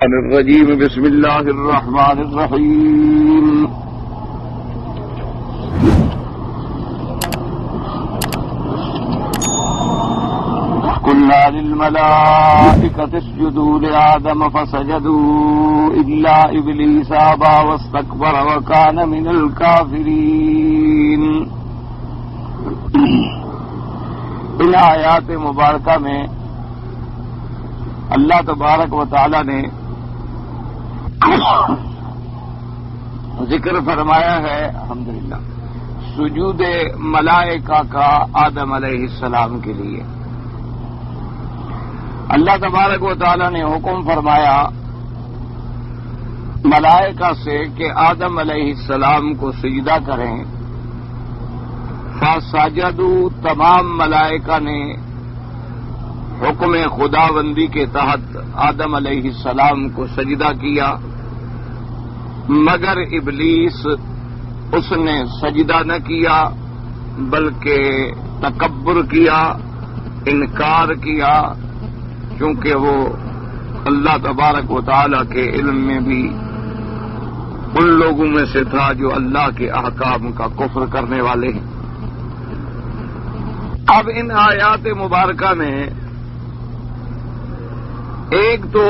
الرجیم بسم اللہ الرحمن الرحیم قلنا للملائکۃ اسجدوا لآدم فسجدوا الا ابلیس ابى واستكبر وكان من الكافرین۔ ان آیات مبارکہ میں اللہ تبارک و تعالی نے ذکر فرمایا ہے الحمدللہ سجود ملائکہ کا آدم علیہ السلام کے لیے۔ اللہ تبارک و تعالی نے حکم فرمایا ملائکہ سے کہ آدم علیہ السلام کو سجدہ کریں، فسجدوا، تمام ملائکہ نے حکم خداوندی کے تحت آدم علیہ السلام کو سجدہ کیا، مگر ابلیس اس نے سجدہ نہ کیا بلکہ تکبر کیا، انکار کیا، کیونکہ وہ اللہ تبارک و تعالی کے علم میں بھی ان لوگوں میں سے تھا جو اللہ کے احکام کا کفر کرنے والے ہیں۔ اب ان آیات مبارکہ میں ایک تو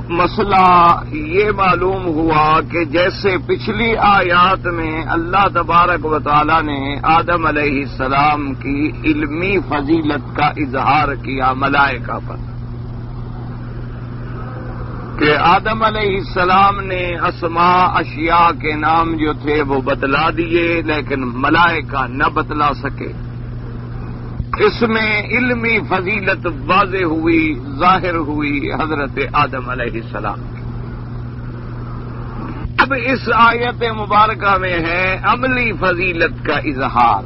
مسئلہ یہ معلوم ہوا کہ جیسے پچھلی آیات میں اللہ تبارک و تعالی نے آدم علیہ السلام کی علمی فضیلت کا اظہار کیا ملائکہ پر، کہ آدم علیہ السلام نے اسماء اشیاء کے نام جو تھے وہ بتلا دیے لیکن ملائکہ نہ بتلا سکے، اس میں علمی فضیلت واضح ہوئی، ظاہر ہوئی حضرت آدم علیہ السلام کی۔ اب اس آیت مبارکہ میں ہے عملی فضیلت کا اظہار۔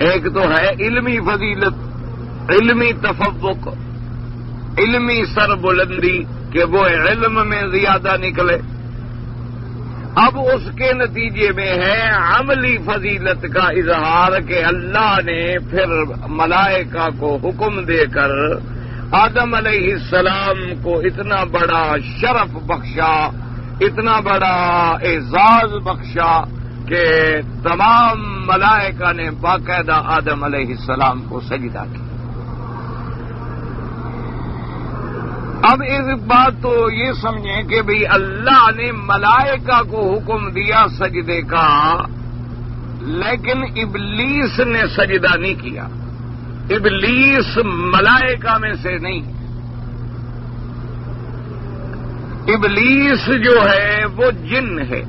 ایک تو ہے علمی فضیلت، علمی تفوق، علمی سربلندی کہ وہ علم میں زیادہ نکلے۔ اب اس کے نتیجے میں ہے عملی فضیلت کا اظہار کہ اللہ نے پھر ملائکہ کو حکم دے کر آدم علیہ السلام کو اتنا بڑا شرف بخشا، اتنا بڑا اعزاز بخشا کہ تمام ملائکہ نے باقاعدہ آدم علیہ السلام کو سجدہ کیا۔ اب ایک بات تو یہ سمجھیں کہ بھئی اللہ نے ملائکہ کو حکم دیا سجدے کا، لیکن ابلیس نے سجدہ نہیں کیا۔ ابلیس ملائکہ میں سے نہیں، ابلیس جو ہے وہ جن ہے،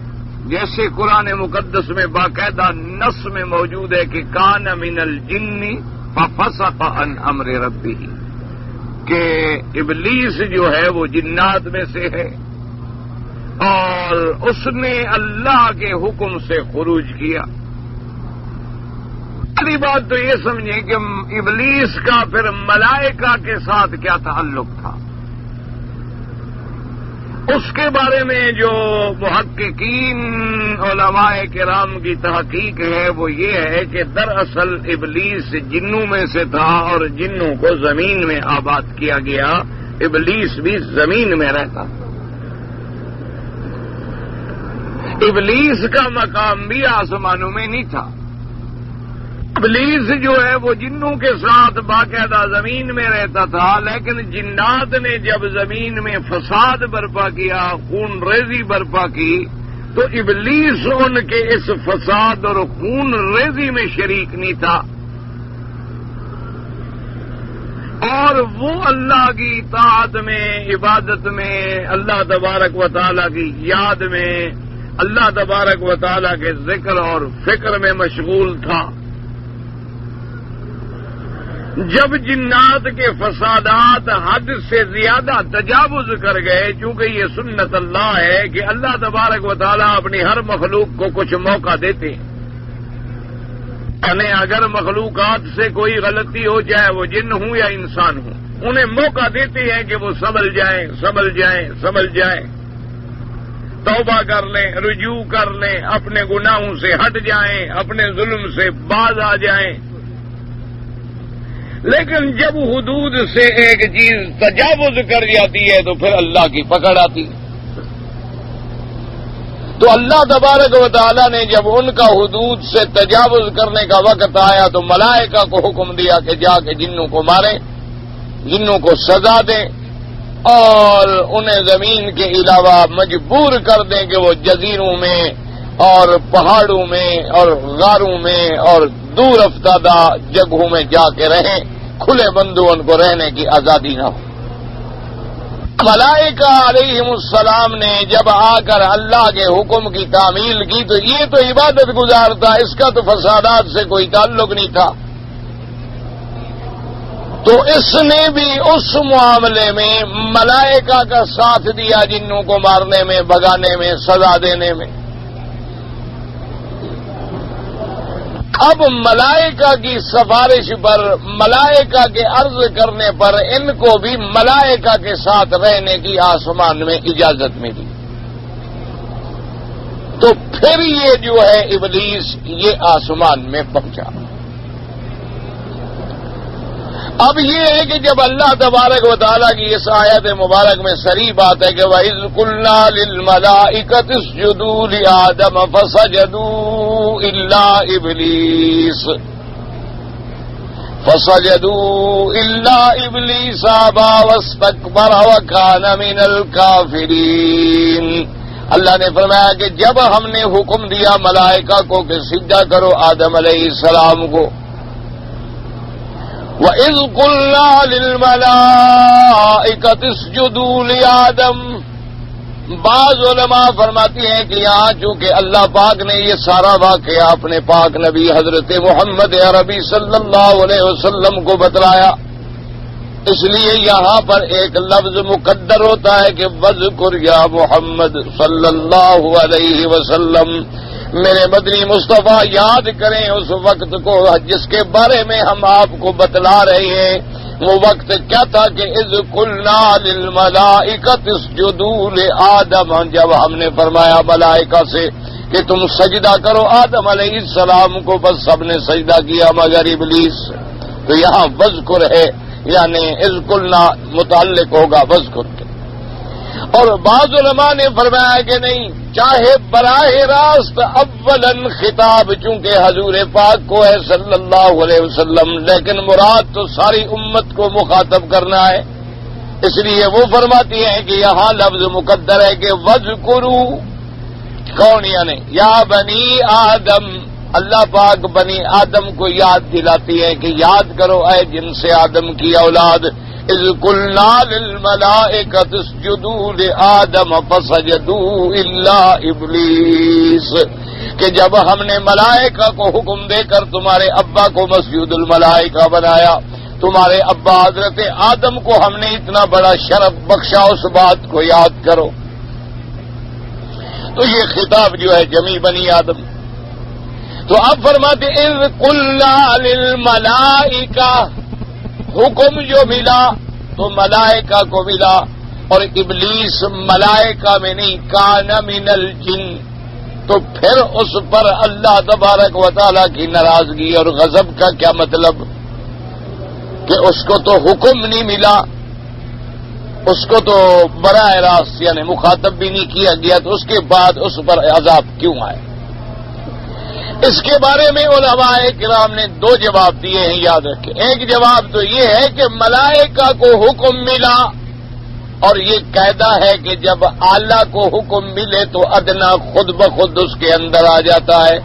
جیسے قرآن مقدس میں باقاعدہ نص میں موجود ہے کہ کان من الجن ففسق عن امر ربہ، کہ ابلیس جو ہے وہ جنات میں سے ہے اور اس نے اللہ کے حکم سے خروج کیا۔ پہلی بات تو یہ سمجھیں کہ ابلیس کا پھر ملائکہ کے ساتھ کیا تعلق تھا، اس کے بارے میں جو محققین علماء کرام کی تحقیق ہے وہ یہ ہے کہ دراصل ابلیس جنوں میں سے تھا اور جنوں کو زمین میں آباد کیا گیا، ابلیس بھی زمین میں رہتا تھا۔ ابلیس کا مقام بھی آسمانوں میں نہیں تھا، ابلیس جو ہے وہ جنوں کے ساتھ باقاعدہ زمین میں رہتا تھا، لیکن جنات نے جب زمین میں فساد برپا کیا، خون ریزی برپا کی، تو ابلیس ان کے اس فساد اور خون ریزی میں شریک نہیں تھا، اور وہ اللہ کی اطاعت میں، عبادت میں، اللہ تبارک و تعالی کی یاد میں، اللہ تبارک و تعالی کے ذکر اور فکر میں مشغول تھا۔ جب جنات کے فسادات حد سے زیادہ تجاوز کر گئے، چونکہ یہ سنت اللہ ہے کہ اللہ تبارک و تعالیٰ اپنی ہر مخلوق کو کچھ موقع دیتے ہیں، یعنی اگر مخلوقات سے کوئی غلطی ہو چاہے وہ جن ہوں یا انسان ہوں، انہیں موقع دیتے ہیں کہ وہ سنبھل جائیں، توبہ کر لیں، رجوع کر لیں، اپنے گناہوں سے ہٹ جائیں، اپنے ظلم سے باز آ جائیں۔ لیکن جب حدود سے ایک چیز تجاوز کر جاتی ہے تو پھر اللہ کی پکڑ آتی. تو اللہ تبارک و تعالی نے جب ان کا حدود سے تجاوز کرنے کا وقت آیا تو ملائکہ کو حکم دیا کہ جا کے جنوں کو ماریں، جنوں کو سزا دیں اور انہیں زمین کے علاوہ مجبور کر دیں کہ وہ جزیروں میں اور پہاڑوں میں اور غاروں میں اور دور افتادہ جگہوں میں جا کے رہیں، کھلے بندوں ان کو رہنے کی آزادی نہ ہو. ملائکہ علیہم السلام نے جب آ کر اللہ کے حکم کی تعمیل کی تو یہ تو عبادت گزار تھا، اس کا تو فسادات سے کوئی تعلق نہیں تھا. تو اس نے بھی اس معاملے میں ملائکہ کا ساتھ دیا جنوں کو مارنے میں، بھگانے میں، سزا دینے میں. اب ملائکہ کی سفارش پر، ملائکہ کے عرض کرنے پر ان کو بھی ملائکہ کے ساتھ رہنے کی آسمان میں اجازت ملی. تو پھر یہ جو ہے ابلیس یہ آسمان میں پہنچا. اب یہ ہے کہ جب اللہ تبارک و تعالیٰ کی اس آیت مبارک میں صریح بات ہے کہ وَإِذْ قُلْنَا لِلْمَلَائِكَةِ اسْجُدُوا لِآدَمَ فَسَجَدُوا إِلَّا إِبْلِيسَ أَبَى وَاسْتَكْبَرَ وَكَانَ مِنَ الْكَافِرِينَ. اللہ نے فرمایا کہ جب ہم نے حکم دیا ملائکہ کو کہ سجدہ کرو آدم علیہ السلام کو، وَإِذْ قُلْنَا لِلْمَلَائِكَةِ اسْجُدُوا لِآدَمَ. بعض علماء فرماتی ہیں کہ یہاں چونکہ اللہ پاک نے یہ سارا واقعہ اپنے پاک نبی حضرت محمد عربی صلی اللہ علیہ وسلم کو بتلایا، اس لیے یہاں پر ایک لفظ مقدر ہوتا ہے کہ وَاذْكُرْ يَا محمد صلی اللہ علیہ وسلم. میرے مدنی مصطفیٰ یاد کریں اس وقت کو جس کے بارے میں ہم آپ کو بتلا رہے ہیں. وہ وقت کیا تھا کہ اذ قلنا للملائکۃ اسجدوا لآدم، جب ہم نے فرمایا ملائکہ سے کہ تم سجدہ کرو آدم علیہ السلام کو، بس سب نے سجدہ کیا مگر ابلیس. تو یہاں وذکر ہے، یعنی اذ قلنا متعلق ہوگا وذکر کے. اور بعض علماء نے فرمایا کہ نہیں، چاہے براہ راست اولن خطاب چونکہ حضور پاک کو ہے صلی اللہ علیہ وسلم، لیکن مراد تو ساری امت کو مخاطب کرنا ہے، اس لیے وہ فرماتی ہیں کہ یہاں لفظ مقدر ہے کہ وذکروا. کون یعنی یا بنی آدم، اللہ پاک بنی آدم کو یاد دلاتی ہے کہ یاد کرو اے جن سے آدم کی اولاد. اذ قلنا للملائکۃ اسجدوا لآدم فسجدوا الا ابلیس، کہ جب ہم نے ملائکہ کو حکم دے کر تمہارے ابا کو مسجود الملائکہ بنایا، تمہارے ابا حضرت آدم کو ہم نے اتنا بڑا شرف بخشا، اس بات کو یاد کرو. تو یہ خطاب جو ہے جمی بنی آدم. تو اب فرماتے اذ قلنا للملائکہ، حکم جو ملا تو ملائکہ کو ملا، اور ابلیس ملائکہ میں نہیں، کان من الجن. تو پھر اس پر اللہ تبارک و تعالیٰ کی ناراضگی اور غضب کا کیا مطلب کہ اس کو تو حکم نہیں ملا، اس کو تو براہ راست یعنی مخاطب بھی نہیں کیا گیا، تو اس کے بعد اس پر عذاب کیوں آئے؟ اس کے بارے میں علماء کرام نے دو جواب دیے ہیں، یاد رکھیں. ایک جواب تو یہ ہے کہ ملائکہ کو حکم ملا، اور یہ قاعدہ ہے کہ جب اعلیٰ کو حکم ملے تو ادنا خود بخود اس کے اندر آ جاتا ہے.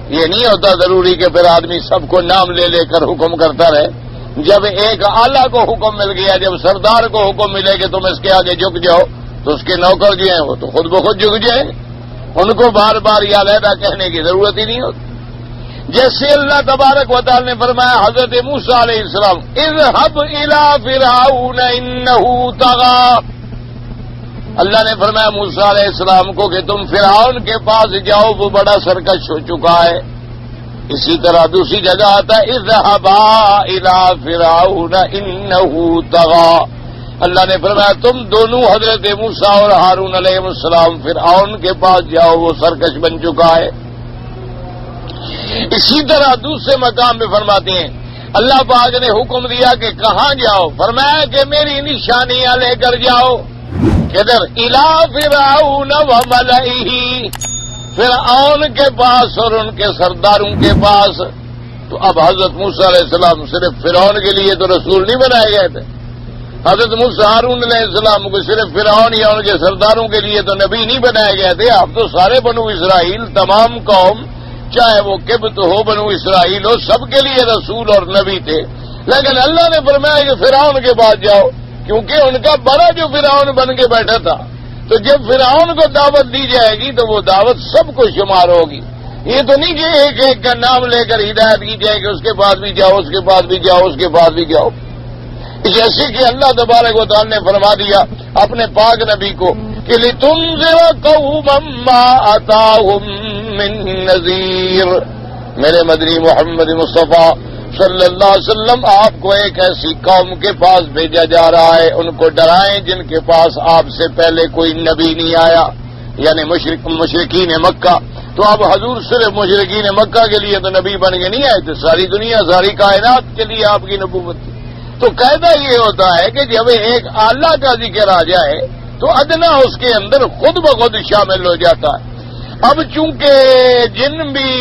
یہ نہیں ہوتا ضروری کہ پھر آدمی سب کو نام لے لے کر حکم کرتا رہے. جب ایک اعلیٰ کو حکم مل گیا، جب سردار کو حکم ملے کہ تم اس کے آگے جھک جاؤ، تو اس کے نوکر جو ہیں وہ تو خود بخود جھک جائیں، ان کو بار بار یہ علیحدہ کہنے کی ضرورت ہی نہیں ہوتی. جیسے اللہ تبارک و تعالی نے فرمایا حضرت موسیٰ علیہ السلام اذهب الى فرعون انه طغى، اللہ نے فرمایا موسیٰ علیہ السلام کو کہ تم فرعون کے پاس جاؤ، وہ بڑا سرکش ہو چکا ہے. اسی طرح دوسری جگہ آتا ہے اذهبا الى فرعون انه طغى، اللہ نے فرمایا تم دونوں حضرت موسیٰ اور ہارون علیہ السلام فرعون کے پاس جاؤ، وہ سرکش بن چکا ہے. اسی طرح دوسرے مقام میں فرماتے ہیں اللہ پاک نے حکم دیا کہ کہاں جاؤ؟ فرمایا کہ میری نشانیاں لے کر جاؤ. کدھر؟ الا فرعون وملئہ، فرعون کے پاس اور ان کے سرداروں کے پاس. تو اب حضرت موسیٰ علیہ السلام صرف فرعون کے لیے تو رسول نہیں بنائے گئے تھے. حضرت موسیٰ ہارون علیہ السلام کو صرف فرعون یا ان کے سرداروں کے لیے تو نبی نہیں بنائے گئے تھے. اب تو سارے بنو اسرائیل، تمام قوم، چاہے وہ قبط ہو، بنو اسرائیل ہو، سب کے لیے رسول اور نبی تھے. لیکن اللہ نے فرمایا کہ فرعون کے پاس جاؤ، کیونکہ ان کا بڑا جو فرعون بن کے بیٹھا تھا. تو جب فرعون کو دعوت دی جائے گی تو وہ دعوت سب کو شمار ہوگی. یہ تو نہیں کہ ایک ایک کا نام لے کر ہدایت کی جائے کہ اس کے پاس بھی جاؤ، اس کے پاس بھی جاؤ، اس کے پاس بھی جاؤ. جیسے کہ اللہ تبارک و تعالی نے فرما دیا اپنے پاک نبی کو کہ لِتُنذِرَ قَوْمًا مَّا أَتَاهُم مِّن نَّذِيرٍ. میرے مدنی محمد مصطفیٰ صلی اللہ علیہ وسلم آپ کو ایک ایسی قوم کے پاس بھیجا جا رہا ہے، ان کو ڈرائیں جن کے پاس آپ سے پہلے کوئی نبی نہیں آیا، یعنی مشرکین مکہ. تو اب حضور صرف مشرکین مکہ کے لیے تو نبی بن کے نہیں آئے تھے، ساری دنیا، ساری کائنات کے لیے آپ کی نبوت تھی. تو قاعدہ یہ ہوتا ہے کہ جب ایک اعلیٰ کا ذکر آ جائے تو ادنا اس کے اندر خود بخود شامل ہو جاتا ہے. اب چونکہ جن بھی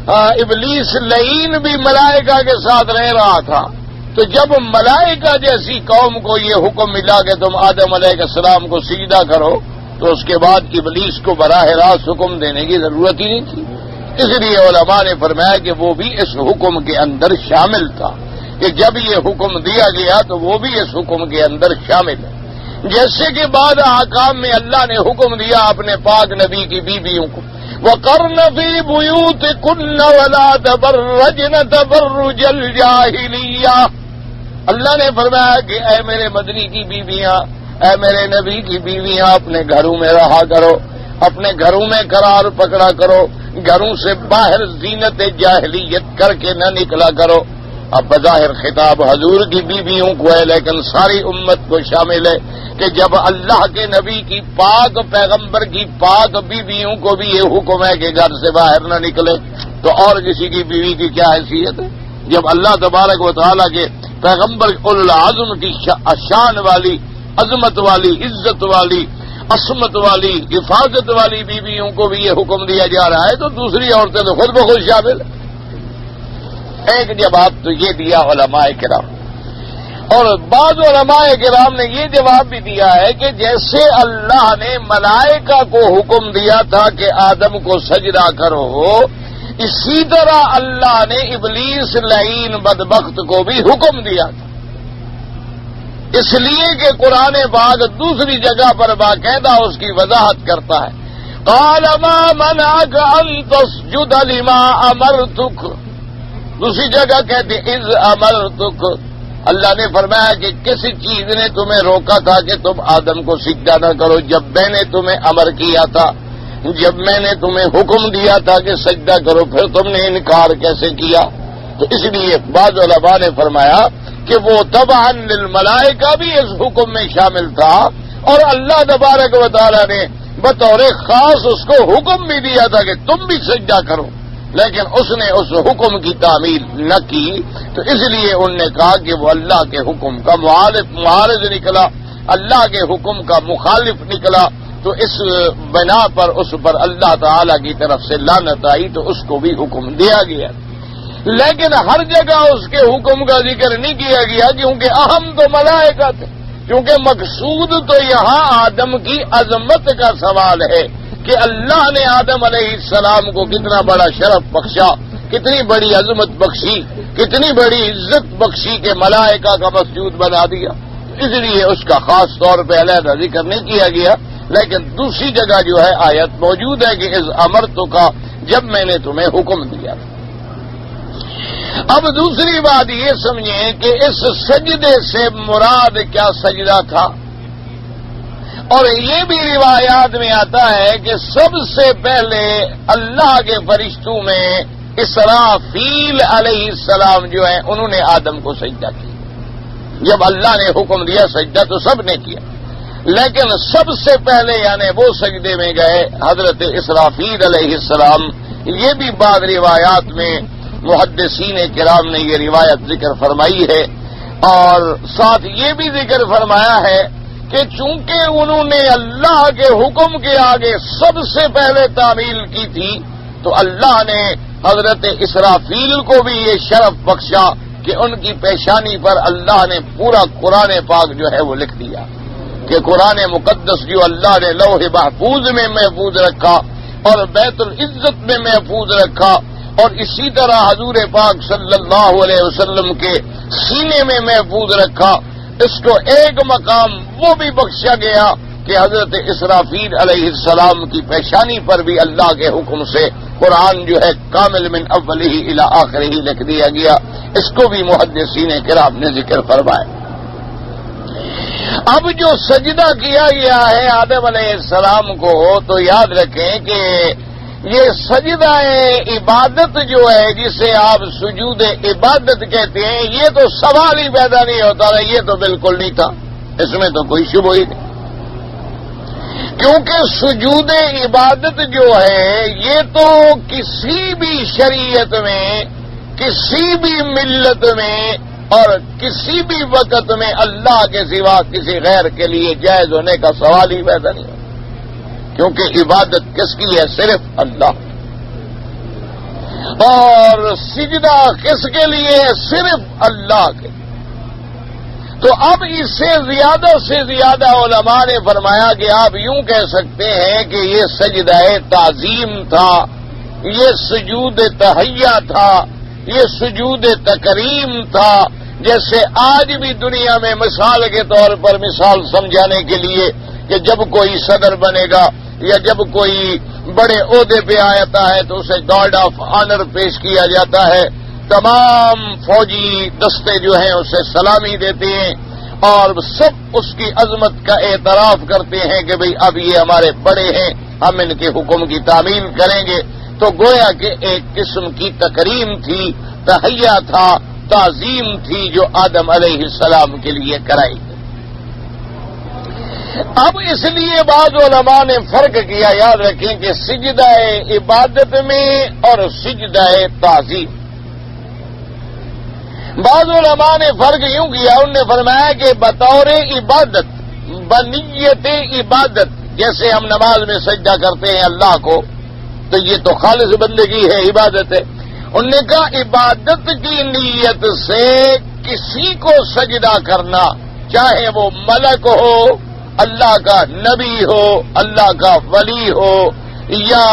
ابلیس لعین بھی ملائکہ کے ساتھ رہ رہا تھا، تو جب ملائکہ جیسی قوم کو یہ حکم ملا کہ تم آدم علیہ السلام کو سجدہ کرو، تو اس کے بعد ابلیس کو براہ راست حکم دینے کی ضرورت ہی نہیں تھی. اس لیے علماء نے فرمایا کہ وہ بھی اس حکم کے اندر شامل تھا، کہ جب یہ حکم دیا گیا تو وہ بھی اس حکم کے اندر شامل ہے. جیسے کہ بعد احکام میں اللہ نے حکم دیا اپنے پاک نبی کی بیویوں کو، وَقَرْنَ فِي بُيُوتِكُنَّ وَلَا تَبَرَّجْنَ تَبَرُّجَ الْجَاهِلِيَّةِ. اللہ نے فرمایا کہ اے میرے مدنی کی بیویاں، اے میرے نبی کی بیویاں، اپنے گھروں میں رہا کرو، اپنے گھروں میں قرار پکڑا کرو، گھروں سے باہر زینت جاہلیت کر کے نہ نکلا کرو. اب بظاہر خطاب حضور کی بیویوں کو ہے، لیکن ساری امت کو شامل ہے کہ جب اللہ کے نبی کی پاک پیغمبر کی پاک بیویوں کو بھی یہ حکم ہے کہ گھر سے باہر نہ نکلے، تو اور کسی کی بیوی کی کیا حیثیت ہے؟ جب اللہ تبارک و تعالیٰ کے پیغمبر العظم کی شان والی، عظمت والی، عزت والی، عصمت والی، حفاظت والی بیویوں کو بھی یہ حکم دیا جا رہا ہے، تو دوسری عورتیں تو خود بخود شامل. ایک جواب تو یہ دیا علماء کرام، اور بعض علماء کرام نے یہ جواب بھی دیا ہے کہ جیسے اللہ نے ملائکہ کو حکم دیا تھا کہ آدم کو سجدہ کرو، اسی طرح اللہ نے ابلیس لعین بدبخت کو بھی حکم دیا تھا. اس لیے کہ قرآن پاک دوسری جگہ پر باقاعدہ اس کی وضاحت کرتا ہے. قال ما منعك ان تسجد لما امرتك. دوسری جگہ کہتے اذ امرتك. اللہ نے فرمایا کہ کسی چیز نے تمہیں روکا تھا کہ تم آدم کو سجدہ نہ کرو، جب میں نے تمہیں امر کیا تھا، جب میں نے تمہیں حکم دیا تھا کہ سجدہ کرو، پھر تم نے انکار کیسے کیا؟ تو اس لیے بعض علماء نے فرمایا کہ وہ تبعا للملائکہ بھی اس حکم میں شامل تھا، اور اللہ تبارک و تعالی نے بطور خاص اس کو حکم بھی دیا تھا کہ تم بھی سجدہ کرو، لیکن اس نے اس حکم کی تعمیل نہ کی. تو اس لیے انہوں نے کہا کہ وہ اللہ کے حکم کا معارض نکلا، اللہ کے حکم کا مخالف نکلا. تو اس بنا پر اس پر اللہ تعالی کی طرف سے لعنت آئی، تو اس کو بھی حکم دیا گیا. لیکن ہر جگہ اس کے حکم کا ذکر نہیں کیا گیا، کیونکہ اہم تو ملائکہ تھے. کیونکہ مقصود تو یہاں آدم کی عظمت کا سوال ہے کہ اللہ نے آدم علیہ السلام کو کتنا بڑا شرف بخشا، کتنی بڑی عظمت بخشی، کتنی بڑی عزت بخشی کہ ملائکہ کا مسجود بنا دیا. اس لیے اس کا خاص طور پہ علیحدہ ذکر نہیں کیا گیا. لیکن دوسری جگہ جو ہے آیت موجود ہے کہ اس امرتو کا، جب میں نے تمہیں حکم دیا. اب دوسری بات یہ سمجھیں کہ اس سجدے سے مراد کیا سجدہ تھا. اور یہ بھی روایات میں آتا ہے کہ سب سے پہلے اللہ کے فرشتوں میں اسرافیل علیہ السلام جو ہیں انہوں نے آدم کو سجدہ کیا. جب اللہ نے حکم دیا سجدہ تو سب نے کیا، لیکن سب سے پہلے یعنی وہ سجدے میں گئے حضرت اسرافیل علیہ السلام. یہ بھی بعض روایات میں محدثین کرام نے یہ روایت ذکر فرمائی ہے، اور ساتھ یہ بھی ذکر فرمایا ہے کہ چونکہ انہوں نے اللہ کے حکم کے آگے سب سے پہلے تعمیل کی تھی، تو اللہ نے حضرت اسرافیل کو بھی یہ شرف بخشا کہ ان کی پیشانی پر اللہ نے پورا قرآن پاک جو ہے وہ لکھ دیا، کہ قرآن مقدس جو اللہ نے لوح محفوظ میں محفوظ رکھا اور بیت العزت میں محفوظ رکھا، اور اسی طرح حضور پاک صلی اللہ علیہ وسلم کے سینے میں محفوظ رکھا، اس کو ایک مقام وہ بھی بخشا گیا کہ حضرت اسرافیل علیہ السلام کی پیشانی پر بھی اللہ کے حکم سے قرآن جو ہے کامل من اولہ الی آخرہ لکھ دیا گیا۔ اس کو بھی محدثین کرام نے ذکر فرمایا۔ اب جو سجدہ کیا گیا ہے آدم علیہ السلام کو، تو یاد رکھیں کہ یہ سجدہ عبادت جو ہے جسے آپ سجود عبادت کہتے ہیں، یہ تو سوال ہی پیدا نہیں ہوتا رہا، یہ تو بالکل نہیں تھا، اس میں تو کوئی شبہ ہی نہیں، کیونکہ سجود عبادت جو ہے یہ تو کسی بھی شریعت میں، کسی بھی ملت میں اور کسی بھی وقت میں اللہ کے سوا کسی غیر کے لیے جائز ہونے کا سوال ہی پیدا نہیں ہے، کیونکہ عبادت کس کی ہے؟ صرف اللہ، اور سجدہ کس کے لیے ہے؟ صرف اللہ کے۔ تو اب اس سے زیادہ علماء نے فرمایا کہ آپ یوں کہہ سکتے ہیں کہ یہ سجدہ تعظیم تھا، یہ سجود تحیہ تھا، یہ سجود تکریم تھا، جیسے آج بھی دنیا میں مثال کے طور پر مثال سمجھانے کے لیے کہ جب کوئی صدر بنے گا یا جب کوئی بڑے عہدے پہ آتا ہے تو اسے گارڈ آف آنر پیش کیا جاتا ہے، تمام فوجی دستے جو ہیں اسے سلامی دیتے ہیں اور سب اس کی عظمت کا اعتراف کرتے ہیں کہ بھئی اب یہ ہمارے بڑے ہیں، ہم ان کے حکم کی تعمیل کریں گے۔ تو گویا کہ ایک قسم کی تکریم تھی، تحیہ تھا، تعظیم تھی جو آدم علیہ السلام کے لیے کرائی گئی۔ اب اس لیے بعض علماء نے فرق کیا، یاد رکھیں کہ سجدہ عبادت میں اور سجدہ تعظیم، بعض علماء نے فرق یوں کیا، انہوں نے فرمایا کہ بطور عبادت، بنیت عبادت، جیسے ہم نماز میں سجدہ کرتے ہیں اللہ کو، تو یہ تو خالص بندگی ہے، عبادت ہے۔ انہوں نے کہا عبادت کی نیت سے کسی کو سجدہ کرنا، چاہے وہ ملک ہو، اللہ کا نبی ہو، اللہ کا ولی ہو، یا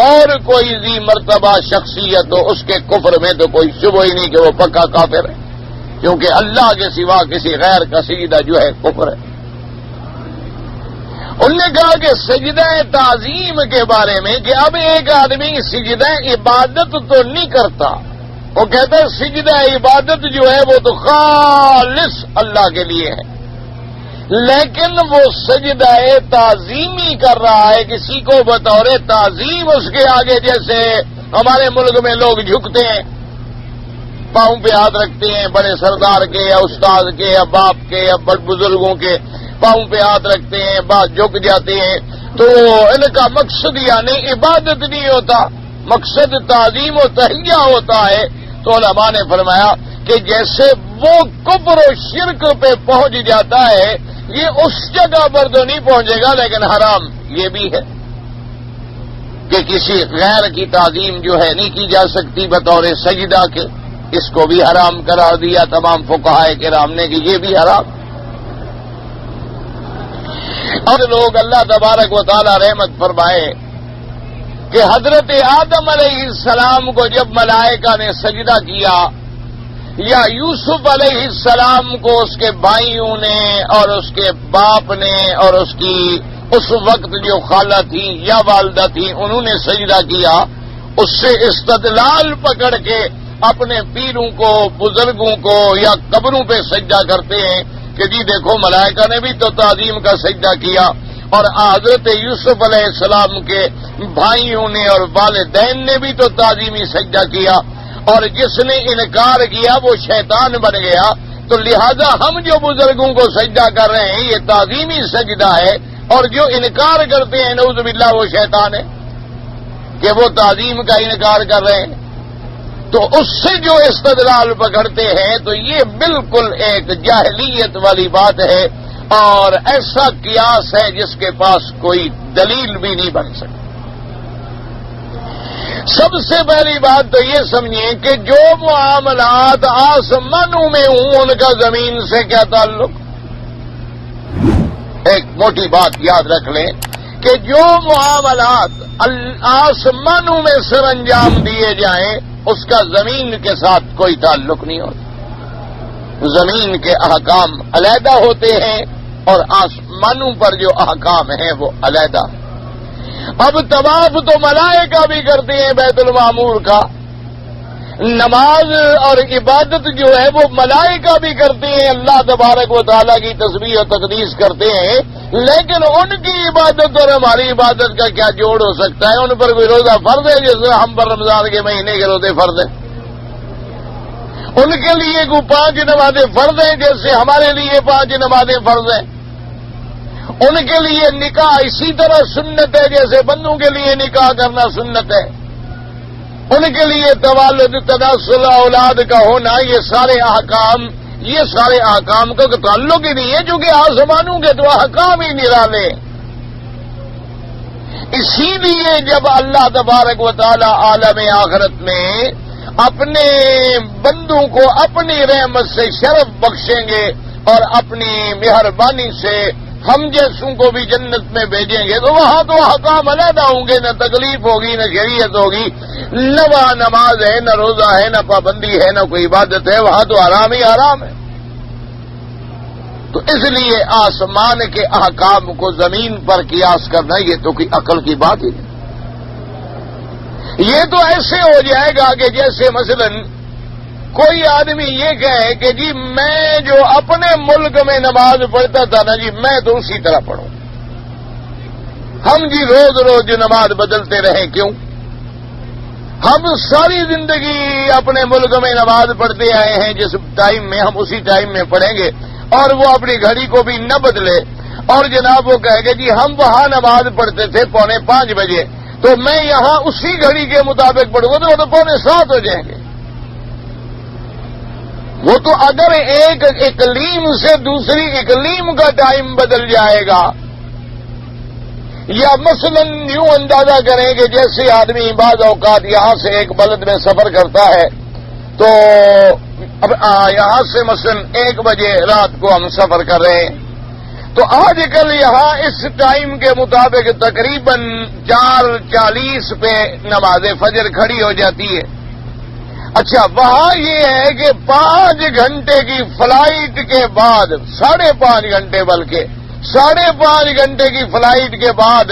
اور کوئی ذی مرتبہ شخصیت ہو، اس کے کفر میں تو کوئی شبہ ہی نہیں کہ وہ پکا کافر ہے، کیونکہ اللہ کے سوا کسی غیر کا سجدہ جو ہے کفر ہے۔ انہوں نے کہا کہ سجدہ تعظیم کے بارے میں کہ اب ایک آدمی سجدہ عبادت تو نہیں کرتا، وہ کہتا ہے سجدہ عبادت جو ہے وہ تو خالص اللہ کے لیے ہے، لیکن وہ سجدہ تعظیمی کر رہا ہے کسی کو بطور تعظیم، اس کے آگے جیسے ہمارے ملک میں لوگ جھکتے ہیں، پاؤں پہ ہاتھ رکھتے ہیں، بڑے سردار کے یا استاد کے یا باپ کے یا بڑے بزرگوں کے پاؤں پہ ہاتھ رکھتے ہیں، بعض جھک جاتے ہیں، تو ان کا مقصد یعنی عبادت نہیں ہوتا، مقصد تعظیم و تحیہ ہوتا ہے۔ تو علماء نے فرمایا کہ جیسے وہ کفر و شرک پہ پہنچ جاتا ہے، یہ اس جگہ پر تو نہیں پہنچے گا، لیکن حرام یہ بھی ہے کہ کسی غیر کی تعظیم جو ہے نہیں کی جا سکتی بطور سجدہ کے، اس کو بھی حرام قرار دیا تمام فقہائے کرام نے کہ یہ بھی حرام۔ اور لوگ اللہ تبارک و تعالی رحمت فرمائے کہ حضرت آدم علیہ السلام کو جب ملائکہ نے سجدہ کیا، یا یوسف علیہ السلام کو اس کے بھائیوں نے اور اس کے باپ نے اور اس کی اس وقت جو خالہ تھی یا والدہ تھی انہوں نے سجدہ کیا، اس سے استدلال پکڑ کے اپنے پیروں کو، بزرگوں کو یا قبروں پہ سجدہ کرتے ہیں کہ جی دیکھو ملائکہ نے بھی تو تعظیم کا سجدہ کیا، اور حضرت یوسف علیہ السلام کے بھائیوں نے اور والدین نے بھی تو تعظیمی سجدہ کیا، اور جس نے انکار کیا وہ شیطان بن گیا، تو لہذا ہم جو بزرگوں کو سجدہ کر رہے ہیں یہ تعظیمی سجدہ ہے، اور جو انکار کرتے ہیں نعوذ باللہ وہ شیطان ہے کہ وہ تعظیم کا انکار کر رہے ہیں۔ تو اس سے جو استدلال پکڑتے ہیں تو یہ بالکل ایک جاہلیت والی بات ہے اور ایسا قیاس ہے جس کے پاس کوئی دلیل بھی نہیں بن سکتی۔ سب سے پہلی بات تو یہ سمجھیں کہ جو معاملات آسمانوں میں ہوں ان کا زمین سے کیا تعلق؟ ایک موٹی بات یاد رکھ لیں کہ جو معاملات آسمانوں میں سر انجام دیے جائیں اس کا زمین کے ساتھ کوئی تعلق نہیں ہوتا۔ زمین کے احکام علیحدہ ہوتے ہیں اور آسمانوں پر جو احکام ہیں وہ علیحدہ ہیں۔ اب طواف تو ملائکہ بھی کرتے ہیں بیت المعمور کا، نماز اور عبادت جو ہے وہ ملائکہ بھی کرتے ہیں، اللہ تبارک و تعالیٰ کی تسبیح و تقدیس کرتے ہیں، لیکن ان کی عبادت اور ہماری عبادت کا کیا جوڑ ہو سکتا ہے؟ ان پر کوئی روزہ فرض ہے جیسے ہم پر رمضان کے مہینے کے روزے فرض ہیں؟ ان کے لیے کوئی 5 نمازیں فرض ہیں جیسے ہمارے لیے 5 نمازیں فرض ہیں؟ ان کے لیے نکاح اسی طرح سنت ہے جیسے بندوں کے لیے نکاح کرنا سنت ہے۔ ان کے لیے توالد، تناسل، اولاد کا ہونا، یہ سارے احکام کا تعلق ہی نہیں ہے چونکہ آسمانوں کے تو احکام ہی نرالے۔ اسی لیے جب اللہ تبارک و تعالی عالم آخرت میں اپنے بندوں کو اپنی رحمت سے شرف بخشیں گے اور اپنی مہربانی سے ہم جیسوں کو بھی جنت میں بھیجیں گے تو وہاں تو احکام علیحدہ ہوں گے، نہ تکلیف ہوگی، نہ شریعت ہوگی، نہ وہاں نماز ہے، نہ روزہ ہے، نہ پابندی ہے، نہ کوئی عبادت ہے، وہاں تو آرام ہی آرام ہے۔ تو اس لیے آسمان کے احکام کو زمین پر قیاس کرنا یہ تو کوئی عقل کی بات ہی نہیں۔ یہ تو ایسے ہو جائے گا کہ جیسے مثلا کوئی آدمی یہ کہے کہ جی میں جو اپنے ملک میں نماز پڑھتا تھا نا جی میں تو اسی طرح پڑھوں۔ ہم جی روز روز جو نماز بدلتے رہیں کیوں؟ ہم ساری زندگی اپنے ملک میں نماز پڑھتے آئے ہیں، جس ٹائم میں ہم اسی ٹائم میں پڑھیں گے اور وہ اپنی گھڑی کو بھی نہ بدلے، اور جناب وہ کہے گا جی ہم وہاں نماز پڑھتے تھے 5:45 بجے تو میں یہاں اسی گھڑی کے مطابق پڑھوں گا تو وہ تو 6:45 ہو جائیں گے۔ وہ تو اگر ایک اقلیم سے دوسری اقلیم کا ٹائم بدل جائے گا، یا مثلا یوں اندازہ کریں کہ جیسے آدمی بعض اوقات یہاں سے ایک بلد میں سفر کرتا ہے تو اب یہاں سے مثلا 1 بجے رات کو ہم سفر کر رہے ہیں تو آج کل یہاں اس ٹائم کے مطابق تقریباً 4:40 پہ نماز فجر کھڑی ہو جاتی ہے۔ اچھا وہاں یہ ہے کہ 5 گھنٹے کی فلائٹ کے بعد 5.5 گھنٹے بلکہ 5.5 گھنٹے کی فلائٹ کے بعد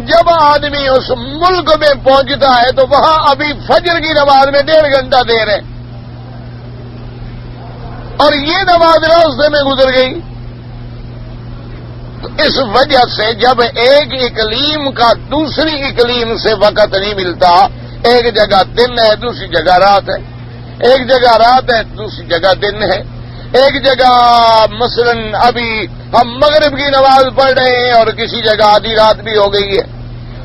جب آدمی اس ملک میں پہنچتا ہے تو وہاں ابھی فجر کی نماز میں 1.5 گھنٹہ دیر ہے اور یہ نماز راستے میں گزر گئی۔ تو اس وجہ سے جب ایک اقلیم کا دوسری اقلیم سے وقت نہیں ملتا، ایک جگہ دن ہے دوسری جگہ رات ہے، ایک جگہ رات ہے دوسری جگہ دن ہے، ایک جگہ مثلا ابھی ہم مغرب کی نماز پڑھ رہے ہیں اور کسی جگہ آدھی رات بھی ہو گئی ہے،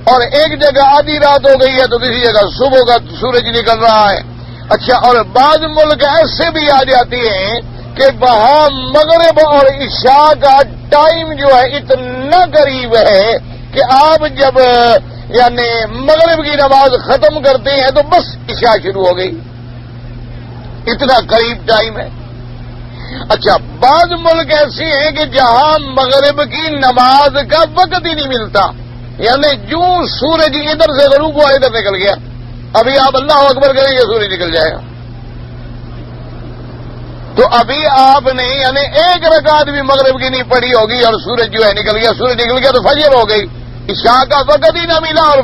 اور ایک جگہ آدھی رات ہو گئی ہے تو کسی جگہ صبح کا سورج نکل رہا ہے۔ اچھا اور بعض ملک ایسے بھی آ جاتی ہیں کہ وہاں مغرب اور عشاء کا ٹائم جو ہے اتنا قریب ہے کہ آپ جب یعنی مغرب کی نماز ختم کرتے ہیں تو بس عشاء شروع ہو گئی، اتنا قریب ٹائم ہے۔ اچھا بعض ملک ایسے ہیں کہ جہاں مغرب کی نماز کا وقت ہی نہیں ملتا، یعنی جو سورج ادھر سے غروب ہوا ادھر نکل گیا، ابھی آپ اللہ اکبر کریں گے سورج نکل جائے گا، تو ابھی آپ نے یعنی 1 رکعت بھی مغرب کی نہیں پڑھی ہوگی اور سورج جو ہے نکل گیا، سورج نکل گیا تو فجر ہو گئی، عشاء کا وقت ہی نہ ملا اور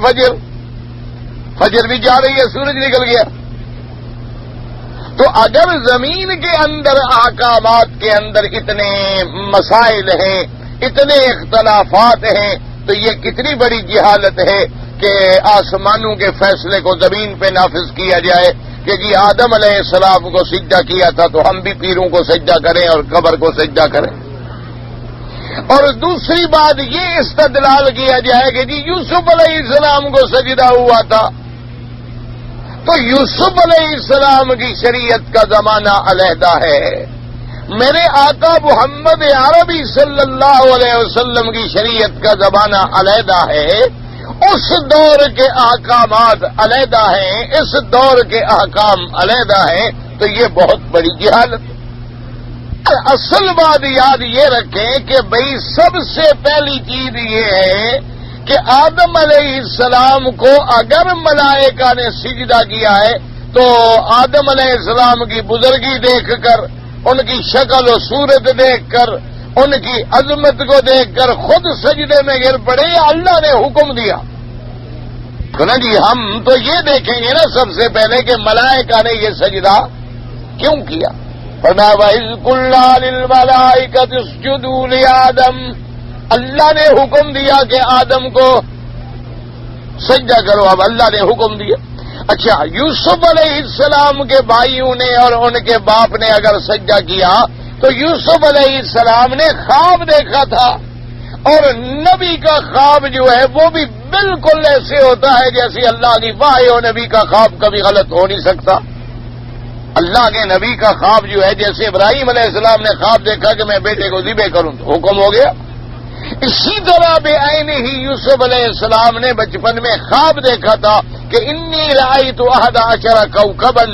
فجر بھی جا رہی ہے، سورج نکل گیا۔ تو اگر زمین کے اندر احکامات کے اندر اتنے مسائل ہیں، اتنے اختلافات ہیں تو یہ کتنی بڑی جہالت ہے کہ آسمانوں کے فیصلے کو زمین پہ نافذ کیا جائے کہ جی آدم علیہ السلام کو سجدہ کیا تھا تو ہم بھی پیروں کو سجدہ کریں اور قبر کو سجدہ کریں۔ اور دوسری بات یہ استدلال کیا جائے کہ جی یوسف علیہ السلام کو سجدہ ہوا تھا، تو یوسف علیہ السلام کی شریعت کا زمانہ علیحدہ ہے، میرے آقا محمد عربی صلی اللہ علیہ وسلم کی شریعت کا زمانہ علیحدہ ہے، اس دور کے احکامات علیحدہ ہیں، اس دور کے احکام علیحدہ ہیں، تو یہ بہت بڑی جہالت۔ اصل بات یاد یہ رکھیں کہ بھئی سب سے پہلی چیز یہ ہے کہ آدم علیہ السلام کو اگر ملائکہ نے سجدہ کیا ہے تو آدم علیہ السلام کی بزرگی دیکھ کر، ان کی شکل و صورت دیکھ کر، ان کی عظمت کو دیکھ کر خود سجدے میں گر پڑے یا اللہ نے حکم دیا؟ تو نا جی ہم تو یہ دیکھیں گے نا سب سے پہلے کہ ملائکہ نے یہ سجدہ کیوں کیا۔ فرمایا وَإِذْ قُلْنَا لِلْمَلَائِكَةِ اسْجُدُوا لِآدَمَ، اللہ نے حکم دیا کہ آدم کو سجدہ کرو، اب اللہ نے حکم دیا۔ اچھا، یوسف علیہ السلام کے بھائیوں نے اور ان کے باپ نے اگر سجدہ کیا تو یوسف علیہ السلام نے خواب دیکھا تھا، اور نبی کا خواب جو ہے وہ بھی بالکل ایسے ہوتا ہے جیسے اللہ کی وحی ہو، نبی کا خواب کبھی غلط ہو نہیں سکتا۔ اللہ کے نبی کا خواب جو ہے، جیسے ابراہیم علیہ السلام نے خواب دیکھا کہ میں بیٹے کو ذبح کروں تو حکم ہو گیا، اسی طرح بے عین ہی یوسف علیہ السلام نے بچپن میں خواب دیکھا تھا کہ انی رأیت 11 کوكبا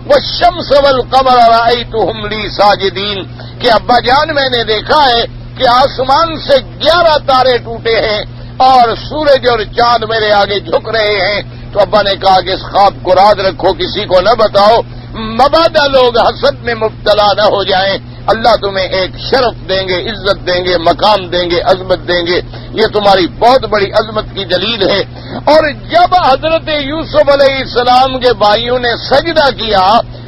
والشمس والقمر رأیتهم لی ساجدین، کہ ابا جان میں نے دیکھا ہے کہ آسمان سے 11 تارے ٹوٹے ہیں اور سورج اور چاند میرے آگے جھک رہے ہیں۔ تو ابا نے کہا کہ اس خواب کو راز رکھو، کسی کو نہ بتاؤ، مبادا لوگ حسد میں مبتلا نہ ہو جائیں، اللہ تمہیں ایک شرف دیں گے، عزت دیں گے، مقام دیں گے، عظمت دیں گے، یہ تمہاری بہت بڑی عظمت کی دلیل ہے۔ اور جب حضرت یوسف علیہ السلام کے بھائیوں نے سجدہ کیا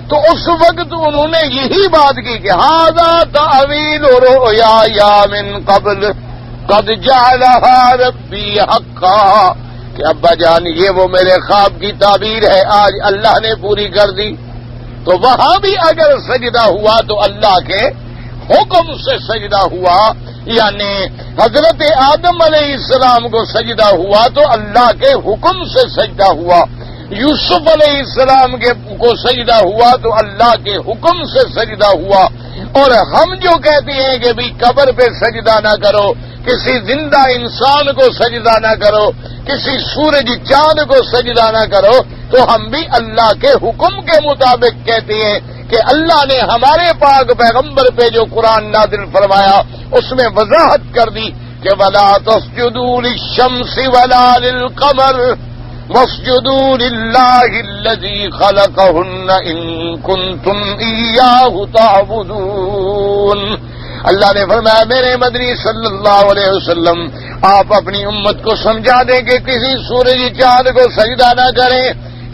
تو اس وقت انہوں نے یہی بات کی کہ ھذا تأویل رؤیا من قبل قد جعلها ربی حقا، کہ ابا جان یہ وہ میرے خواب کی تعبیر ہے، آج اللہ نے پوری کر دی۔ تو وہاں بھی اگر سجدہ ہوا تو اللہ کے حکم سے سجدہ ہوا، یعنی حضرت آدم علیہ السلام کو سجدہ ہوا تو اللہ کے حکم سے سجدہ ہوا، یوسف علیہ السلام کو سجدہ ہوا تو اللہ کے حکم سے سجدہ ہوا۔ اور ہم جو کہتے ہیں کہ بھی قبر پہ سجدہ نہ کرو، کسی زندہ انسان کو سجدہ نہ کرو، کسی سورج چاند کو سجدہ نہ کرو، تو ہم بھی اللہ کے حکم کے مطابق کہتے ہیں کہ اللہ نے ہمارے پاک پیغمبر پہ جو قرآن نازل فرمایا اس میں وضاحت کر دی کہ وَلَا تَسْجُدُوا لِلشَّمْسِ وَلَا لِلْقَمَرِ وَاسْجُدُوا لِلَّهِ الَّذِي خَلَقَهُنَّ إِن كُنتُمْ إِيَّاهُ تَعْبُدُونَ۔ اللہ نے فرمایا میرے مدنی صلی اللہ علیہ وسلم آپ اپنی امت کو سمجھا دیں کہ کسی سورج چاند کو سجدہ نہ کریں،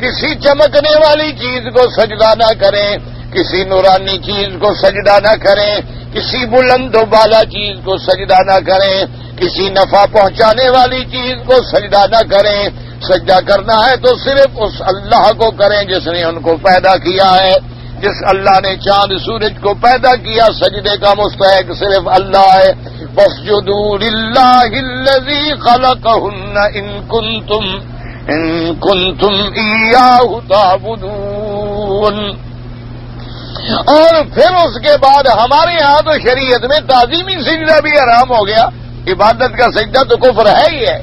کسی چمکنے والی چیز کو سجدہ نہ کریں، کسی نورانی چیز کو سجدہ نہ کریں، کسی بلند و بالا چیز کو سجدہ نہ کریں، کسی نفع پہنچانے والی چیز کو سجدہ نہ کریں۔ سجدہ کرنا ہے تو صرف اس اللہ کو کریں جس نے ان کو پیدا کیا ہے، جس اللہ نے چاند سورج کو پیدا کیا، سجدے کا مستحق صرف اللہ ہے۔ وَاسْجُدُوا لِلَّهِ الَّذِي خَلَقَهُنَّ إِن كُنتُمْ إِيَّاهُ تَعْبُدُونَ۔ اور پھر اس کے بعد ہمارے ہاں تو شریعت میں تعظیمی سجدہ بھی حرام ہو گیا، عبادت کا سجدہ تو کفر ہے ہی ہے،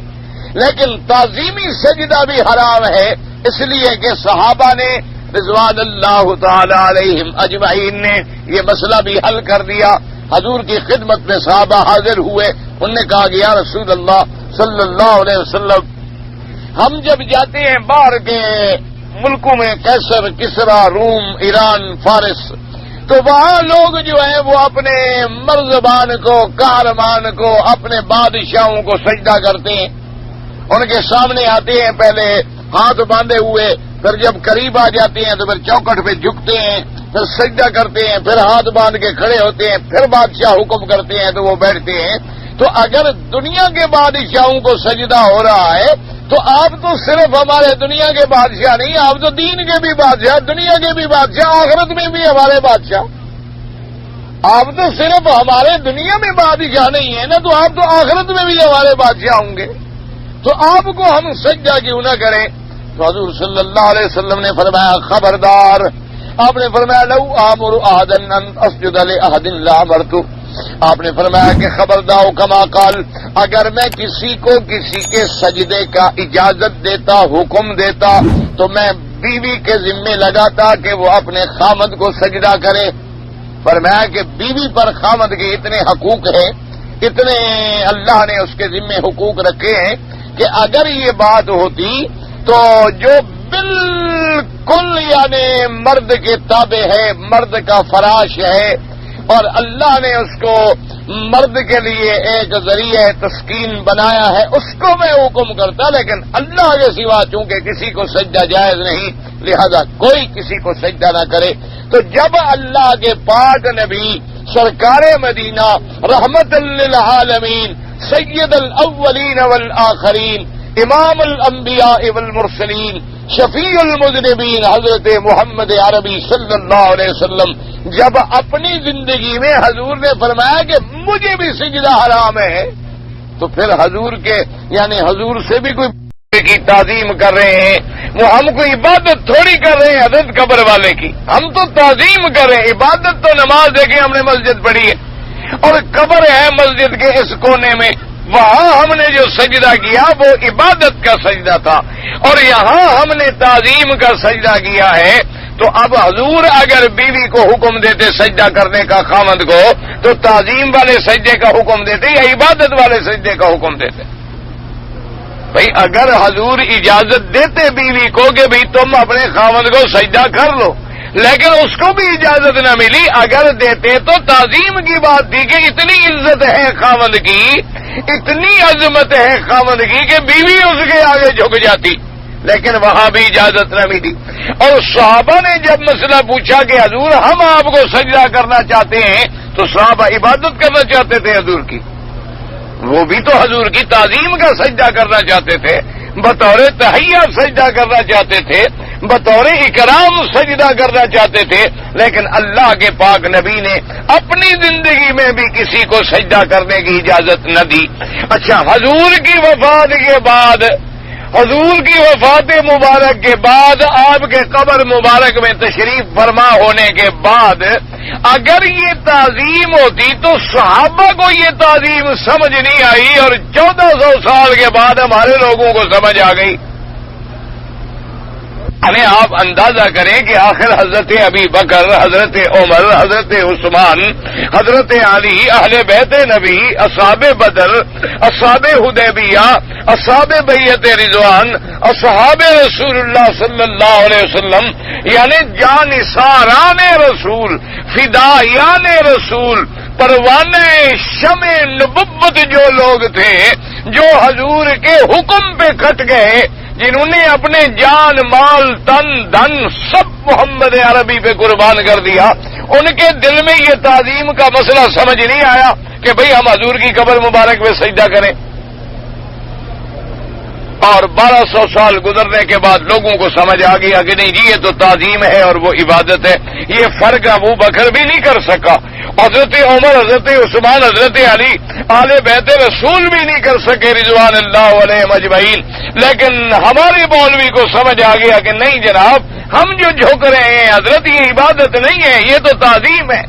لیکن تعظیمی سجدہ بھی حرام ہے، اس لیے کہ صحابہ نے رضوان اللہ تعالی علیہم اجمعین نے یہ مسئلہ بھی حل کر دیا۔ حضور کی خدمت میں صحابہ حاضر ہوئے، انہوں نے کہا کہ یا رسول اللہ صلی اللہ علیہ وسلم، ہم جب جاتے ہیں باہر کے ملکوں میں، کیسر، کسرا، روم، ایران، فارس، تو وہاں لوگ جو ہیں وہ اپنے مرزبان کو، قہرمان کو، اپنے بادشاہوں کو سجدہ کرتے ہیں، ان کے سامنے آتے ہیں، پہلے ہاتھ باندھے ہوئے، پھر جب قریب آ جاتے ہیں تو پھر چوکٹ پہ جھکتے ہیں، پھر سجدہ کرتے ہیں، پھر ہاتھ باندھ کے کھڑے ہوتے ہیں، پھر بادشاہ حکم کرتے ہیں تو وہ بیٹھتے ہیں۔ تو اگر دنیا کے بادشاہوں کو سجدہ ہو رہا ہے تو آپ تو صرف ہمارے دنیا کے بادشاہ نہیں، آپ تو دین کے بھی بادشاہ، دنیا کے بھی بادشاہ، آخرت میں بھی ہمارے بادشاہ۔ آپ تو صرف ہمارے دنیا میں بادشاہ نہیں ہیں نا، تو آپ تو آخرت میں بھی ہمارے بادشاہ ہوں گے، تو آپ کو ہم سجدہ کیوں نہ کریں؟ تو حضور صلی اللہ علیہ وسلم نے فرمایا خبردار. آپ نے فرمایا لو آمر احدا ان اسجد لاحد لامرت. آپ نے فرمایا کہ خبردار کما قال، اگر میں کسی کو کسی کے سجدے کا اجازت دیتا، حکم دیتا، تو میں بیوی کے ذمے لگاتا کہ وہ اپنے خامد کو سجدہ کرے. فرمایا کہ بیوی پر خامد کے اتنے حقوق ہیں، اتنے اللہ نے اس کے ذمے حقوق رکھے ہیں کہ اگر یہ بات ہوتی تو جو بالکل یعنی مرد کے تابع ہے، مرد کا فراش ہے، اور اللہ نے اس کو مرد کے لیے ایک ذریعہ تسکین بنایا ہے، اس کو میں حکم کرتا، لیکن اللہ کے سوا چونکہ کسی کو سجدہ جائز نہیں، لہذا کوئی کسی کو سجدہ نہ کرے. تو جب اللہ کے پاک نبی سرکار مدینہ رحمت للعالمین سید الاولین والآخرین امام الانبیاء والمرسلین شفیع المذنبین حضرت محمد عربی صلی اللہ علیہ وسلم جب اپنی زندگی میں حضور نے فرمایا کہ مجھے بھی سجدہ حرام ہے، تو پھر حضور کے یعنی حضور سے بھی کوئی کی تعظیم کر رہے ہیں. وہ ہم کو عبادت تھوڑی کر رہے ہیں حضرت قبر والے کی، ہم تو تعظیم کر رہے ہیں. عبادت تو نماز دیکھیں ہم نے مسجد پڑھی ہے، اور قبر ہے مسجد کے اس کونے میں، وہاں ہم نے جو سجدہ کیا وہ عبادت کا سجدہ تھا، اور یہاں ہم نے تعظیم کا سجدہ کیا ہے. تو اب حضور اگر بیوی کو حکم دیتے سجدہ کرنے کا خامد کو، تو تعظیم والے سجدے کا حکم دیتے یا عبادت والے سجدے کا حکم دیتے؟ بھئی اگر حضور اجازت دیتے بیوی کو کہ بھئی تم اپنے خامد کو سجدہ کر لو، لیکن اس کو بھی اجازت نہ ملی، اگر دیتے تو تعظیم کی بات تھی کہ اتنی عزت ہے خامد کی، اتنی عظمت ہے خامد کی کہ بیوی اس کے آگے جھک جاتی، لیکن وہاں بھی اجازت نہ ملی. اور صحابہ نے جب مسئلہ پوچھا کہ حضور ہم آپ کو سجدہ کرنا چاہتے ہیں، تو صحابہ عبادت کرنا چاہتے تھے حضور کی، وہ بھی تو حضور کی تعظیم کا سجدہ کرنا چاہتے تھے، بطور تحیہ سجدہ کرنا چاہتے تھے، بطور اکرام سجدہ کرنا چاہتے تھے، لیکن اللہ کے پاک نبی نے اپنی زندگی میں بھی کسی کو سجدہ کرنے کی اجازت نہ دی. اچھا، حضور کی وفات کے بعد، حضور کی وفات مبارک کے بعد، آپ کے قبر مبارک میں تشریف فرما ہونے کے بعد اگر یہ تعظیم ہوتی تو صحابہ کو یہ تعظیم سمجھ نہیں آئی، اور 1400 سال کے بعد ہمارے لوگوں کو سمجھ آ گئی. یعنی آپ اندازہ کریں کہ آخر حضرت ابی بکر، حضرت عمر، حضرت عثمان، حضرت علی، اہل بیت نبی، اصحاب بدر، اصحاب حدیبیہ، اصحاب بیعت رضوان، اصحاب رسول اللہ صلی اللہ علیہ وسلم، یعنی جانثاران رسول، فدائیان رسول، پروانے شمع نبوت جو لوگ تھے، جو حضور کے حکم پہ کٹ گئے، جنہوں نے اپنے جان، مال، تن، دھن سب محمد عربی پہ قربان کر دیا، ان کے دل میں یہ تعظیم کا مسئلہ سمجھ نہیں آیا کہ بھئی ہم حضور کی قبر مبارک میں سجدہ کریں. اور 1200 سال گزرنے کے بعد لوگوں کو سمجھ آ گیا کہ نہیں جی یہ تو تعظیم ہے اور وہ عبادت ہے. یہ فرق ابو بکر بھی نہیں کر سکا، حضرت عمر، حضرت عثمان، حضرت علی، آل بیت رسول بھی نہیں کر سکے رضوان اللہ علیہم اجمعین. لیکن ہمارے مولوی کو سمجھ آ گیا کہ نہیں جناب، ہم جو جھک رہے ہیں حضرت یہ عبادت نہیں ہے، یہ تو تعظیم ہے.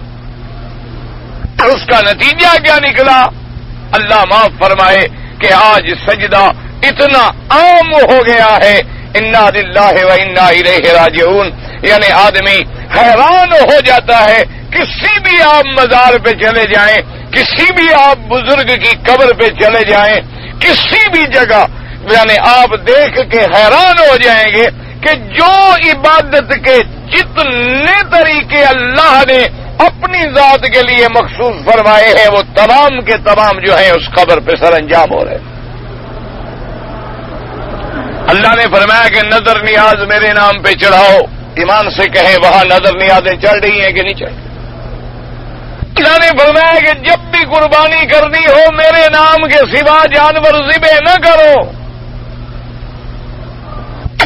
اس کا نتیجہ کیا نکلا؟ اللہ معاف فرمائے کہ آج سجدہ اتنا عام ہو گیا ہے، انا للہ و انا الیہ راجعون. یعنی آدمی حیران ہو جاتا ہے، کسی بھی آپ مزار پہ چلے جائیں، کسی بھی آپ بزرگ کی قبر پہ چلے جائیں، کسی بھی جگہ، یعنی آپ دیکھ کے حیران ہو جائیں گے کہ جو عبادت کے جتنے طریقے اللہ نے اپنی ذات کے لیے مخصوص فرمائے ہیں وہ تمام کے تمام جو ہیں اس قبر پہ سر انجام ہو رہے ہیں. اللہ نے فرمایا کہ نظر نیاز میرے نام پہ چڑھاؤ. ایمان سے کہیں وہاں نظر نیازیں چڑھ رہی ہیں کہ نہیں چڑھ رہی؟ اللہ نے فرمایا کہ جب بھی قربانی کرنی ہو میرے نام کے سوا جانور ذبح نہ کرو.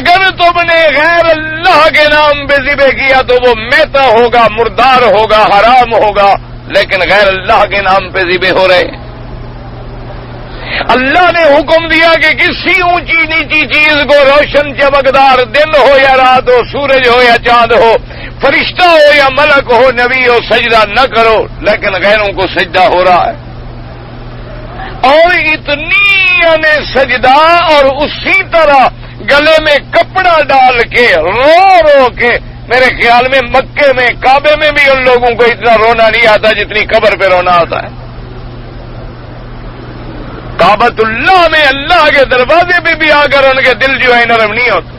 اگر تم نے غیر اللہ کے نام پہ ذبح کیا تو وہ میتا ہوگا، مردار ہوگا، حرام ہوگا، لیکن غیر اللہ کے نام پہ ذبح ہو رہے ہیں. اللہ نے حکم دیا کہ کسی اونچی نیچی چیز کو، روشن چمکدار دن ہو یا رات ہو، سورج ہو یا چاند ہو، فرشتہ ہو یا ملک ہو، نبی ہو، سجدہ نہ کرو، لیکن غیروں کو سجدہ ہو رہا ہے۔ اور اتنی یعنی سجدہ، اور اسی طرح گلے میں کپڑا ڈال کے رو رو کے، میرے خیال میں مکے میں کعبے میں بھی ان لوگوں کو اتنا رونا نہیں آتا جتنی قبر پہ رونا آتا ہے۔ کعبۃ اللہ میں اللہ کے دروازے پہ بھی آ کر ان کے دل جو ہے نرم نہیں ہوتے۔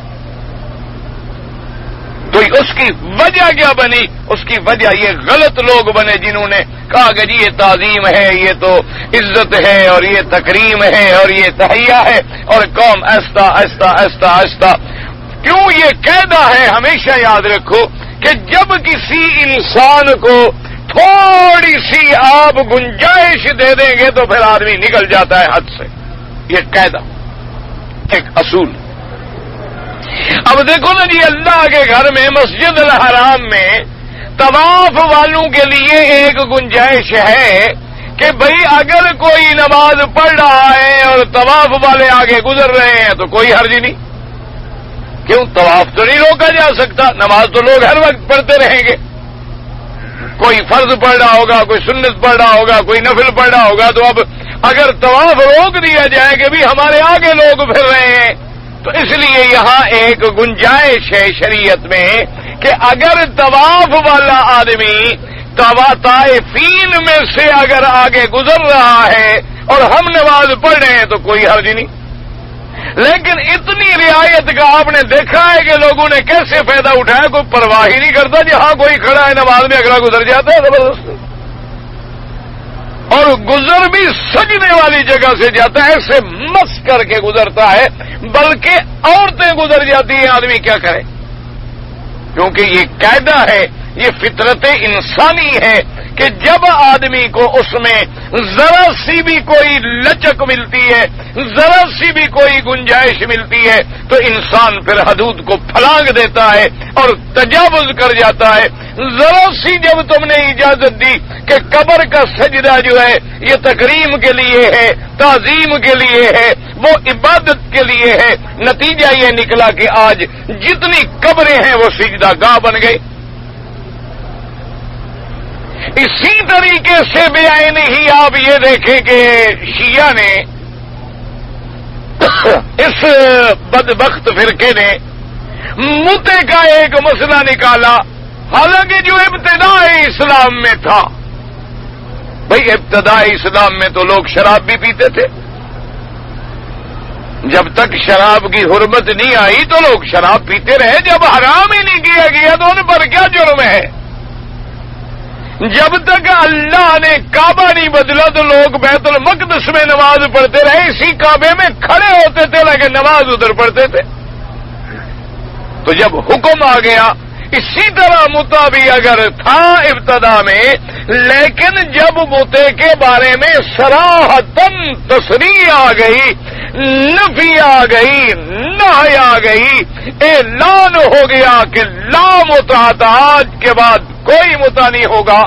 تو اس کی وجہ کیا بنی؟ اس کی وجہ یہ غلط لوگ بنے جنہوں نے کہا کہ جی یہ تعظیم ہے، یہ تو عزت ہے، اور یہ تکریم ہے، اور یہ تحیہ ہے، اور قوم ایستا ایستا ایستا ایستا۔ کیوں یہ قاعدہ ہے، ہمیشہ یاد رکھو کہ جب کسی انسان کو تھوڑی سی آپ گنجائش دے دیں گے تو پھر آدمی نکل جاتا ہے حد سے۔ یہ قاعدہ، ایک اصول۔ اب دیکھو نا جی، اللہ کے گھر میں مسجد الحرام میں طواف والوں کے لیے ایک گنجائش ہے کہ بھئی اگر کوئی نماز پڑھ رہا ہے اور طواف والے آگے گزر رہے ہیں تو کوئی حرج نہیں۔ کیوں؟ طواف تو نہیں روکا جا سکتا، نماز تو لوگ ہر وقت پڑھتے رہیں گے۔ کوئی فرض پڑھ رہا ہوگا، کوئی سنت پڑھ رہا ہوگا، کوئی نفل پڑھ رہا ہوگا، تو اب اگر طواف روک دیا جائے کہ بھی ہمارے آگے لوگ پھر رہے ہیں، تو اس لیے یہاں ایک گنجائش ہے شریعت میں کہ اگر طواف والا آدمی طائفین میں سے اگر آگے گزر رہا ہے اور ہم نماز پڑھ رہے ہیں تو کوئی حرج نہیں۔ لیکن اتنی رعایت کا آپ نے دیکھا ہے کہ لوگوں نے کیسے فائدہ اٹھایا، کوئی پرواہ ہی نہیں کرتا، جہاں کوئی کھڑا ہے نماز میں اگلا گزر جاتا ہے زبردست، اور گزر بھی سجنے والی جگہ سے جاتا ہے، ایسے مس کر کے گزرتا ہے، بلکہ عورتیں گزر جاتی ہیں، آدمی کیا کرے؟ کیونکہ یہ قاعدہ ہے، یہ فطرت انسانی ہے کہ جب آدمی کو اس میں ذرا سی بھی کوئی لچک ملتی ہے، ذرا سی بھی کوئی گنجائش ملتی ہے، تو انسان پھر حدود کو پھلانگ دیتا ہے اور تجاوز کر جاتا ہے۔ ذرا سی جب تم نے اجازت دی کہ قبر کا سجدہ جو ہے یہ تکریم کے لیے ہے، تعظیم کے لیے ہے، وہ عبادت کے لیے ہے، نتیجہ یہ نکلا کہ آج جتنی قبریں ہیں وہ سجدہ گاہ بن گئی۔ اسی طریقے سے بعین ہی آپ یہ دیکھیں کہ شیعہ نے، اس بدبخت فرقے نے متے کا ایک مسئلہ نکالا، حالانکہ جو ابتدائی اسلام میں تھا۔ بھئی ابتدائی اسلام میں تو لوگ شراب بھی پیتے تھے، جب تک شراب کی حرمت نہیں آئی تو لوگ شراب پیتے رہے، جب حرام ہی نہیں کیا گیا تو ان پر کیا جرم ہے؟ جب تک اللہ نے کعبہ نہیں بدلا تو لوگ بیت المقدس میں نماز پڑھتے رہے، اسی کعبے میں کھڑے ہوتے تھے لیکن نماز ادھر پڑھتے تھے۔ تو جب حکم آ گیا، اسی طرح متا بھی اگر تھا ابتدا میں، لیکن جب متے کے بارے میں صراحتاً تصریح آ گئی، نفی آ گئی، نہی آ گئی، اعلان ہو گیا کہ لا متعۃ، آج کے بعد کوئی متع نہیں ہوگا،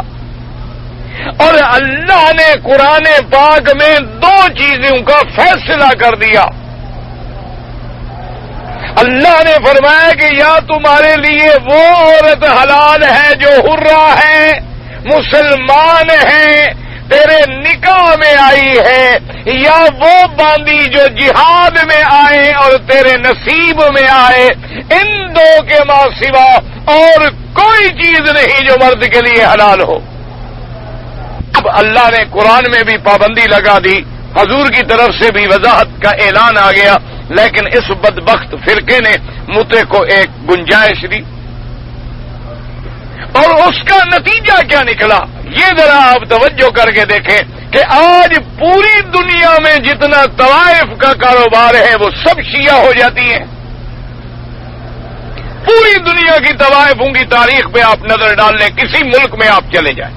اور اللہ نے قرآن پاک میں دو چیزوں کا فیصلہ کر دیا۔ اللہ نے فرمایا کہ یا تمہارے لیے وہ عورت حلال ہے جو حرہ ہے، مسلمان ہے، تیرے نکاح میں آئی ہے، یا وہ باندی جو جہاد میں آئے اور تیرے نصیب میں آئے، ان دو کے ماں سوا اور کوئی چیز نہیں جو مرد کے لیے حلال ہو۔ اب اللہ نے قرآن میں بھی پابندی لگا دی، حضور کی طرف سے بھی وضاحت کا اعلان آ گیا، لیکن اس بدبخت فرقے نے متے کو ایک گنجائش دی، اور اس کا نتیجہ کیا نکلا یہ ذرا آپ توجہ کر کے دیکھیں کہ آج پوری دنیا میں جتنا طوائف کا کاروبار ہے وہ سب شیعہ ہو جاتی ہیں۔ پوری دنیا کی طوائفوں کی تاریخ پہ آپ نظر ڈال لیں، کسی ملک میں آپ چلے جائیں،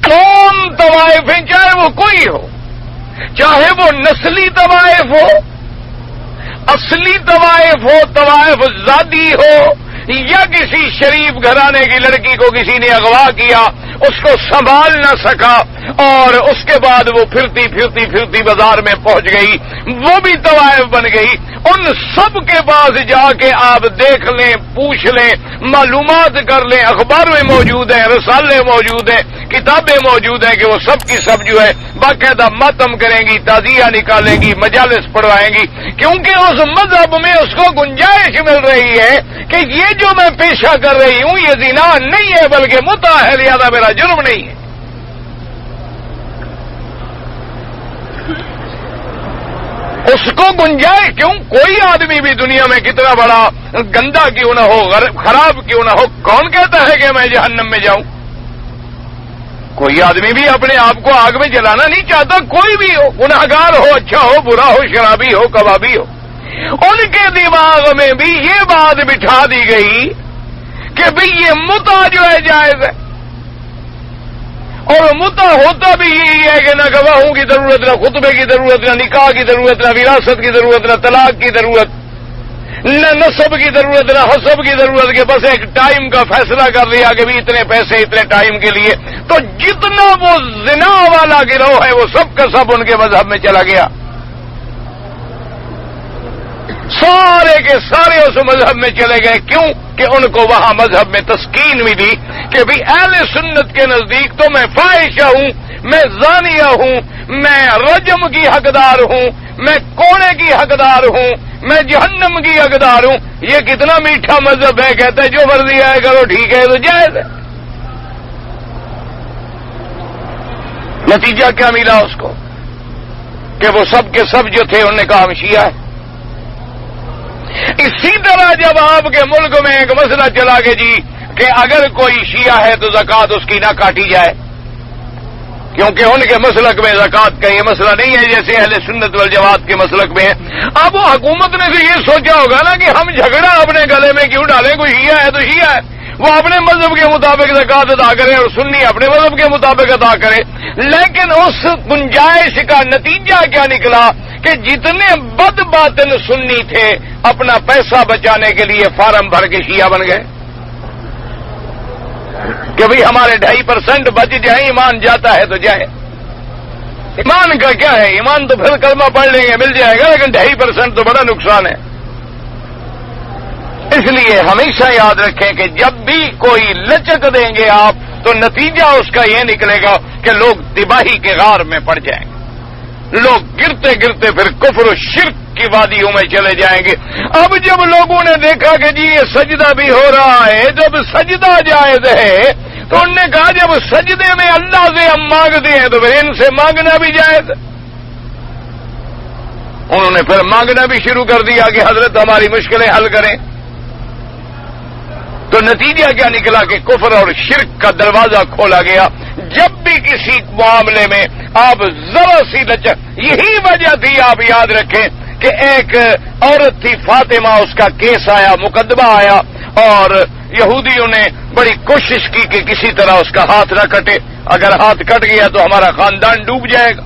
کون طوائفیں، چاہے وہ کوئی ہو، چاہے وہ نسلی طوائف ہو، اصلی طوائف ہو، طوائف ذاتی ہو، یا کسی شریف گھرانے کی لڑکی کو کسی نے اغوا کیا اس کو سنبھال نہ سکا اور اس کے بعد وہ پھرتی پھرتی پھرتی بازار میں پہنچ گئی، وہ بھی طوائف بن گئی۔ ان سب کے پاس جا کے آپ دیکھ لیں، پوچھ لیں، معلومات کر لیں، اخبار میں موجود ہیں، رسالے موجود ہیں، کتابیں موجود ہیں کہ وہ سب کی سب جو ہے باقاعدہ ماتم کریں گی، تعزیہ نکالیں گی، مجالس پڑھوائیں گی، کیونکہ اس مذہب میں اس کو گنجائش مل رہی ہے کہ یہ جو میں پیشہ کر رہی ہوں یہ زنا نہیں ہے بلکہ متع ہے، لہذا میرا جرم نہیں ہے۔ اس کو گنجائش کیوں؟ کوئی آدمی بھی دنیا میں کتنا بڑا گندا کیوں نہ ہو، خراب کیوں نہ ہو، کون کہتا ہے کہ میں جہنم میں جاؤں؟ کوئی آدمی بھی اپنے آپ کو آگ میں جلانا نہیں چاہتا، کوئی بھی ہو، گناہگار ہو، اچھا ہو، برا ہو، شرابی ہو، کبابی ہو۔ ان کے دماغ میں بھی یہ بات بٹھا دی گئی کہ بھئی یہ متع جو ہے جائز ہے، اور متع ہوتا بھی یہی ہے کہ نہ گواہوں کی ضرورت، نہ خطبے کی ضرورت، نہ نکاح کی ضرورت، نہ وراثت کی ضرورت، نہ طلاق کی ضرورت، نہ نسب کی ضرورت، نہ حسب کی ضرورت، کہ بس ایک ٹائم کا فیصلہ کر لیا کہ بھی اتنے پیسے اتنے ٹائم کے لیے، تو جتنا وہ زنا والا گروہ ہے وہ سب کا سب ان کے مذہب میں چلا گیا، سارے کے سارے اس مذہب میں چلے گئے۔ کیوں؟ کہ ان کو وہاں مذہب میں تسکین ملی کہ بھی اہل سنت کے نزدیک تو میں فاحشہ ہوں، میں زانیہ ہوں، میں رجم کی حقدار ہوں، میں کوڑے کی حقدار ہوں، میں جہنم کی حقدار ہوں۔ یہ کتنا میٹھا مذہب ہے، کہتے ہیں جو مرضی آئے کرو، ٹھیک ہے تو جائز ہے۔ نتیجہ کیا ملا اس کو کہ وہ سب کے سب جو تھے انہوں نے کہا ہم شیعہ ہے۔ اسی طرح جب آپ کے ملک میں ایک مسئلہ چلا کہ جی کہ اگر کوئی شیعہ ہے تو زکوٰۃ اس کی نہ کاٹی جائے، کیونکہ ان کے مسلک میں زکوٰۃ کا یہ مسئلہ نہیں ہے جیسے اہل سنت والجماعت کے مسلک میں ہے۔ اب وہ حکومت نے تو یہ سوچا ہوگا نا کہ ہم جھگڑا اپنے گلے میں کیوں ڈالیں، کوئی شیعہ ہے تو شیعہ ہے، وہ اپنے مذہب کے مطابق زکوٰۃ ادا کرے اور سنی اپنے مذہب کے مطابق ادا کرے۔ لیکن اس گنجائش کا نتیجہ کیا نکلا کہ جتنے بد باطن سنی تھے اپنا پیسہ بچانے کے لیے فارم بھر کے شیعہ بن گئے کہ بھئی ہمارے 2.5% بچ جائیں، ایمان جاتا ہے تو جائے۔ ایمان کا کیا ہے؟ ایمان تو پھر کلمہ پڑھ لیں گے مل جائے گا، لیکن 2.5% تو بڑا نقصان ہے۔ اس لیے ہمیشہ یاد رکھیں کہ جب بھی کوئی لچک دیں گے آپ تو نتیجہ اس کا یہ نکلے گا کہ لوگ تباہی کے غار میں پڑ جائیں گے، لوگ گرتے گرتے پھر کفر و شرک کی وادیوں میں چلے جائیں گے۔ اب جب لوگوں نے دیکھا کہ جی یہ سجدہ بھی ہو رہا ہے، جب سجدہ جائز ہے تو انہوں نے کہا جب سجدے میں اللہ سے ہم مانگتے ہیں تو پھر ان سے مانگنا بھی جائز ہے۔ انہوں نے پھر مانگنا بھی شروع کر دیا کہ حضرت ہماری مشکلیں حل کریں۔ تو نتیجہ کیا نکلا کہ کفر اور شرک کا دروازہ کھولا گیا۔ جب بھی کسی معاملے میں آپ ذرا سی لچک، یہی وجہ تھی آپ یاد رکھیں کہ ایک عورت تھی فاطمہ، اس کا کیس آیا، مقدمہ آیا، اور یہودیوں نے بڑی کوشش کی کہ کسی طرح اس کا ہاتھ نہ کٹے، اگر ہاتھ کٹ گیا تو ہمارا خاندان ڈوب جائے گا،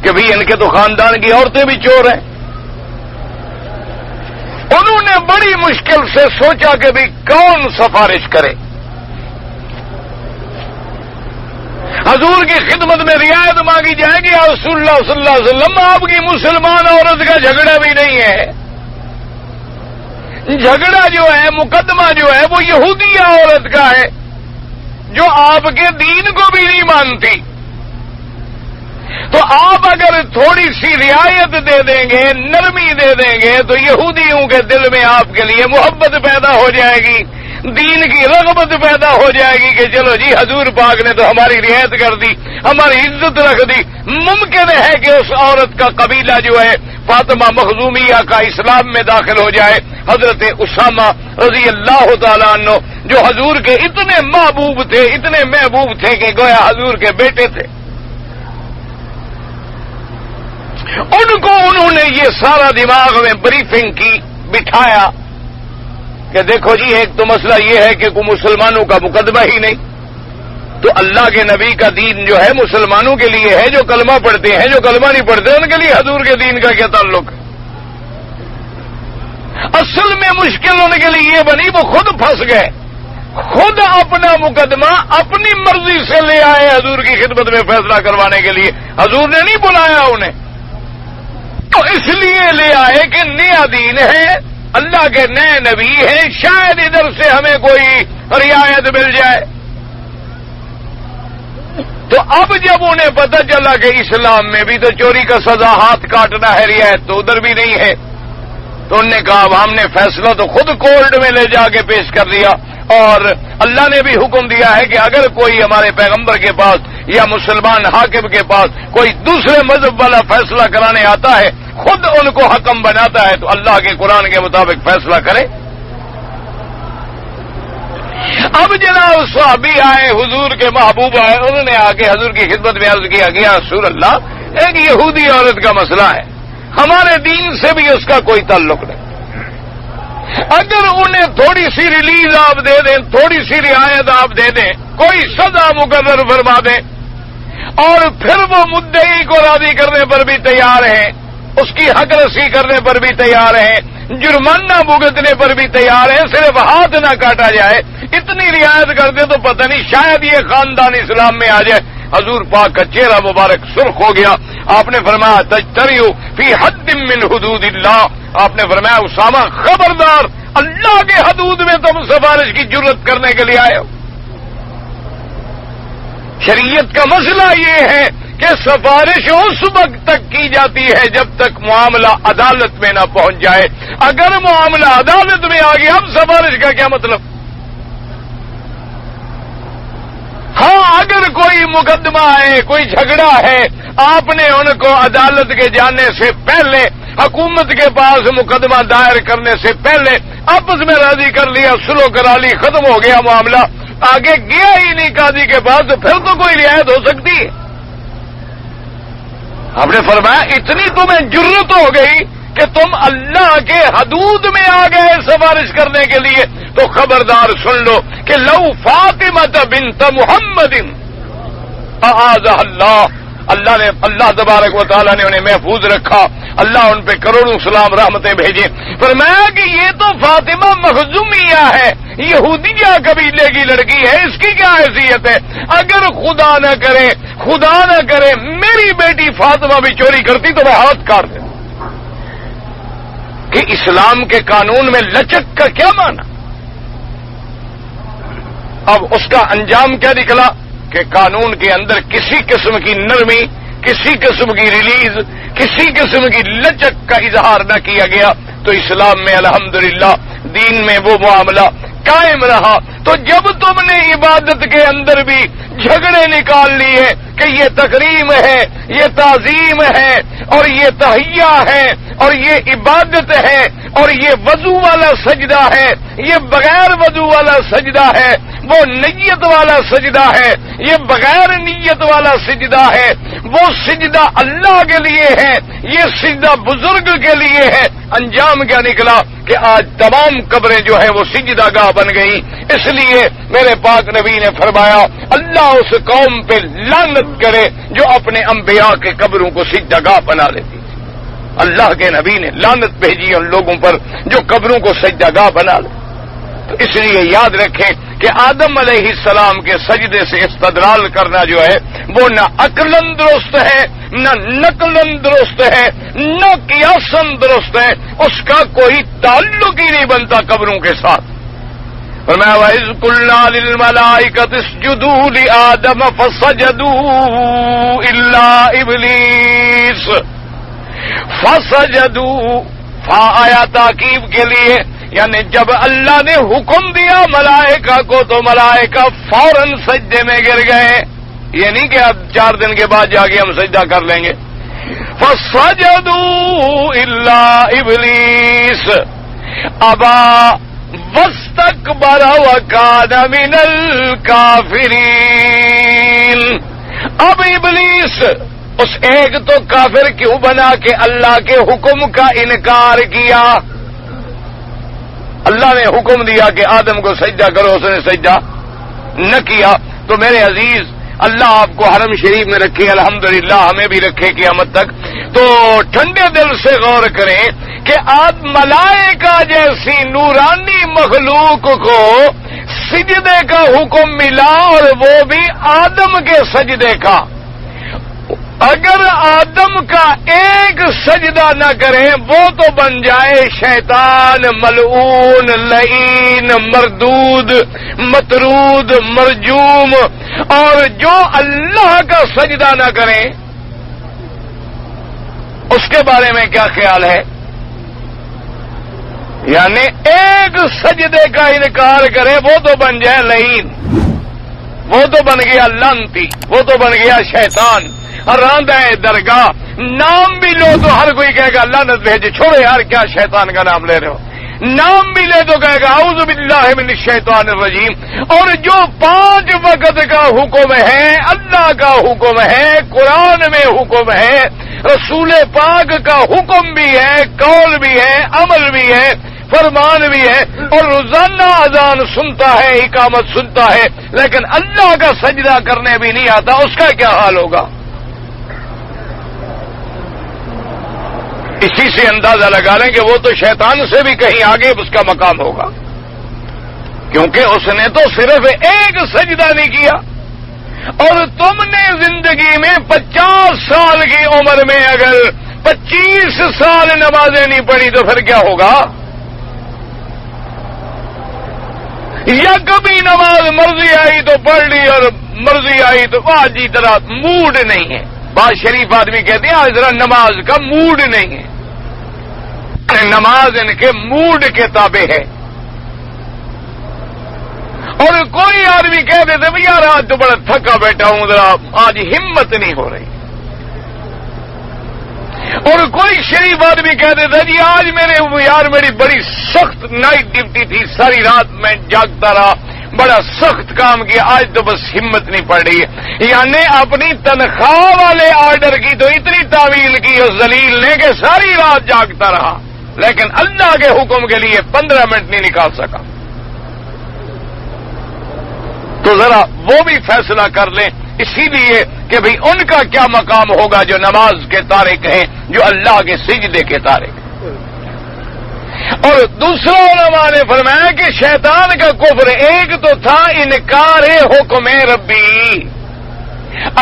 کہ بھئی ان کے تو خاندان کی عورتیں بھی چور ہیں۔ انہوں نے بڑی مشکل سے سوچا کہ بھی کون سفارش کرے۔ حضور کی خدمت میں رعایت مانگی جائے گی، رسول اللہ صلی اللہ علیہ وسلم آپ کی مسلمان عورت کا جھگڑا بھی نہیں ہے، جھگڑا جو ہے، مقدمہ جو ہے وہ یہودیہ عورت کا ہے جو آپ کے دین کو بھی نہیں مانتی۔ تو آپ اگر تھوڑی سی رعایت دے دیں گے، نرمی دے دیں گے تو یہودیوں کے دل میں آپ کے لیے محبت پیدا ہو جائے گی، دین کی رغبت پیدا ہو جائے گی کہ چلو جی حضور پاک نے تو ہماری رعایت کر دی، ہماری عزت رکھ دی۔ ممکن ہے کہ اس عورت کا قبیلہ جو ہے فاطمہ مخزومیہ کا اسلام میں داخل ہو جائے۔ حضرت اسامہ رضی اللہ تعالیٰ عنہ جو حضور کے اتنے محبوب تھے، اتنے محبوب تھے کہ گویا حضور کے بیٹے تھے، ان کو انہوں نے یہ سارا دماغ میں بریفنگ کی، بٹھایا کہ دیکھو جی ایک تو مسئلہ یہ ہے کہ کوئی مسلمانوں کا مقدمہ ہی نہیں، تو اللہ کے نبی کا دین جو ہے مسلمانوں کے لیے ہے جو کلمہ پڑھتے ہیں، جو کلمہ نہیں پڑھتے ان کے لیے حضور کے دین کا کیا تعلق ہے؟ اصل میں مشکل ان کے لیے یہ بنی وہ خود پھنس گئے خود اپنا مقدمہ اپنی مرضی سے لے آئے حضور کی خدمت میں فیصلہ کروانے کے لیے. حضور نے نہیں بلایا انہیں، تو اس لیے لے آئے کہ نیا دین ہے، اللہ کے نئے نبی ہیں، شاید ادھر سے ہمیں کوئی رعایت مل جائے. تو اب جب انہیں پتہ چلا کہ اسلام میں بھی تو چوری کا سزا ہاتھ کاٹنا ہے، رعایت تو ادھر بھی نہیں ہے، تو انہوں نے کہا اب ہم نے فیصلہ تو خود کورٹ میں لے جا کے پیش کر دیا، اور اللہ نے بھی حکم دیا ہے کہ اگر کوئی ہمارے پیغمبر کے پاس یا مسلمان حاکم کے پاس کوئی دوسرے مذہب والا فیصلہ کرانے آتا ہے، خود ان کو حکم بناتا ہے، تو اللہ کے قرآن کے مطابق فیصلہ کرے. اب جناب صحابی آئے، حضور کے محبوب آئے، انہوں نے آ کے حضور کی خدمت میں عرض کیا کہ یا رسول اللہ، ایک یہودی عورت کا مسئلہ ہے، ہمارے دین سے بھی اس کا کوئی تعلق نہیں. اگر انہیں تھوڑی سی ریلیز آپ دے دیں، تھوڑی سی رعایت آپ دے دیں، کوئی سزا مقرر فرما دیں، اور پھر وہ مدعی کو راضی کرنے پر بھی تیار ہیں، اس کی حق رسی کرنے پر بھی تیار ہیں، جرمانہ بھگتنے پر بھی تیار ہیں، صرف ہاتھ نہ کاٹا جائے، اتنی رعایت کر دے تو پتہ نہیں شاید یہ خاندان اسلام میں آ جائے. حضور پاک کا چہرہ مبارک سرخ ہو گیا. آپ نے فرمایا تجتریو فی حد من حدود اللہ، آپ نے فرمایا اسامہ خبردار، اللہ کے حدود میں تم سفارش کی جرت کرنے کے لیے آئے ہو. شریعت کا مسئلہ یہ ہے کہ سفارش اس وقت تک کی جاتی ہے جب تک معاملہ عدالت میں نہ پہنچ جائے. اگر معاملہ عدالت میں آ گیا اب سفارش کا کیا مطلب؟ ہاں اگر کوئی مقدمہ ہے، کوئی جھگڑا ہے، آپ نے ان کو عدالت کے جانے سے پہلے، حکومت کے پاس مقدمہ دائر کرنے سے پہلے آپس میں راضی کر لیا، سلو کرا لی، ختم ہو گیا معاملہ، آگے گیا ہی نہیں قاضی کے پاس، تو پھر تو کوئی رعایت ہو سکتی ہے. آپ نے فرمایا اتنی تمہیں جرت ہو گئی کہ تم اللہ کے حدود میں آ گئے سفارش کرنے کے لیے، تو خبردار سن لو کہ لو فاطمہ بنت محمد اعاذہ اللہ تبارک و تعالیٰ نے انہیں محفوظ رکھا، اللہ ان پہ کروڑوں سلام رحمتیں بھیجے. فرمایا کہ یہ تو فاطمہ مخزومیہ ہے، یہودیہ قبیلے کی لڑکی ہے، اس کی کیا حیثیت ہے؟ اگر خدا نہ کرے میری بیٹی فاطمہ بھی چوری کرتی تو میں ہاتھ کاٹ دیتا. کہ اسلام کے قانون میں لچک کا کیا معنی؟ اب اس کا انجام کیا نکلا کہ قانون کے اندر کسی قسم کی نرمی، کسی قسم کی ریلیز، کسی قسم کی لچک کا اظہار نہ کیا گیا. تو اسلام میں الحمدللہ دین میں وہ معاملہ قائم رہا. تو جب تم نے عبادت کے اندر بھی جھگڑے نکال لیے کہ یہ تکریم ہے، یہ تعظیم ہے، اور یہ تحیہ ہے، اور یہ عبادت ہے، اور یہ وضو والا سجدہ ہے، یہ بغیر وضو والا سجدہ ہے، وہ نیت والا سجدہ ہے، یہ بغیر نیت والا سجدہ ہے، وہ سجدہ اللہ کے لیے ہے، یہ سجدہ بزرگ کے لیے ہے. انجام کیا نکلا کہ آج تمام قبریں جو ہے وہ سجدہ گاہ بن گئی. اس لیے میرے پاک نبی نے فرمایا اللہ اس قوم پہ لعنت کرے جو اپنے انبیاء کے قبروں کو سجدہ گاہ بنا لیتی. اللہ کے نبی نے لعنت بھیجی ان لوگوں پر جو قبروں کو سجدہ گاہ بنا لے. تو اس لیے یاد رکھیں کہ آدم علیہ السلام کے سجدے سے استدلال کرنا جو ہے وہ نہ عقلاً درست ہے، نہ نقلاً درست ہے، نہ قیاساً درست ہے، اس کا کوئی تعلق ہی نہیں بنتا قبروں کے ساتھ. فرمایا وَإِذْ قُلْنَا لِلْمَلَائِكَةِ اسْجُدُوا لِآدَمَ فَسَجَدُوا إِلَّا إِبْلِيسَ فَسَجَدُوا فا آیا تاکیب کے لیے، یعنی جب اللہ نے حکم دیا ملائکہ کو تو ملائکہ فوراً سجدے میں گر گئے. یہ نہیں کہ اب 4 دن کے بعد جا کے ہم سجدہ کر لیں گے. فَسَجَدُوا إِلَّا إِبْلِيسَ أَبَى وَاسْتَكْبَرَ وَكَانَ مِنَ الْكَافِرِينَ. اب ابلیس اس ایک تو کافر کیوں بنا کہ اللہ کے حکم کا انکار کیا؟ اللہ نے حکم دیا کہ آدم کو سجدہ کرو، اس نے سجدہ نہ کیا. تو میرے عزیز اللہ آپ کو حرم شریف میں رکھے، الحمدللہ ہمیں بھی رکھے قیامت تک. تو ٹھنڈے دل سے غور کریں کہ آپ ملائکہ جیسی نورانی مخلوق کو سجدے کا حکم ملا اور وہ بھی آدم کے سجدے کا. اگر آدم کا ایک سجدہ نہ کریں وہ تو بن جائے شیطان، ملعون، لعین، مردود، مطرود، مرجوم. اور جو اللہ کا سجدہ نہ کریں اس کے بارے میں کیا خیال ہے؟ یعنی ایک سجدے کا انکار کرے وہ تو بن جائے لعین، وہ تو بن گیا لعنتی، وہ تو بن گیا شیطان. راندہ درگاہ. نام بھی لو تو ہر کوئی کہے گا لعنت بھیجے، چھوڑو یار کیا شیطان کا نام لے رہے ہو. نام بھی لے تو کہے گا اعوذ باللہ من الشیطان الرجیم. اور جو 5 وقت کا حکم ہے، اللہ کا حکم ہے، قرآن میں حکم ہے، رسول پاک کا حکم بھی ہے، قول بھی ہے، عمل بھی ہے، فرمان بھی ہے، اور روزانہ اذان سنتا ہے، اقامت سنتا ہے، لیکن اللہ کا سجدہ کرنے بھی نہیں آتا، اس کا کیا حال ہوگا؟ اسی سے اندازہ لگا لیں کہ وہ تو شیطان سے بھی کہیں آگے اس کا مقام ہوگا، کیونکہ اس نے تو صرف ایک سجدہ نہیں کیا. اور تم نے زندگی میں 50 سال کی عمر میں اگر 25 سال نمازیں نہیں پڑھی تو پھر کیا ہوگا؟ یا کبھی نماز مرضی آئی تو پڑھ لی اور مرضی آئی تو آج جی طرح موڈ نہیں ہے. بعض شریف آدمی کہتے ہیں آج ذرا نماز کا موڈ نہیں ہے. نماز ان کے موڈ کے تابع ہے. اور کوئی آدمی کہہ دیتے بھئی یار آج تو بڑا تھکا بیٹھا ہوں، ذرا آج ہمت نہیں ہو رہی. اور کوئی شریف آدمی کہہ دیتا جی آج میری بڑی سخت نائٹ ڈیوٹی تھی، ساری رات میں جاگتا رہا، بڑا سخت کام کیا، آج تو بس ہمت نہیں پڑ رہی ہے. یعنی اپنی تنخواہ والے آرڈر کی تو اتنی تعویل کی اس ذلیل نے کہ ساری رات جاگتا رہا، لیکن اللہ کے حکم کے لیے 15 منٹ نہیں نکال سکا. تو ذرا وہ بھی فیصلہ کر لیں، اسی لیے کہ بھئی ان کا کیا مقام ہوگا جو نماز کے تارک ہیں، جو اللہ کے سجدے کے تارک ہیں. اور دوسرا علماء نے فرمایا کہ شیطان کا کفر ایک تو تھا انکار حکم ربی،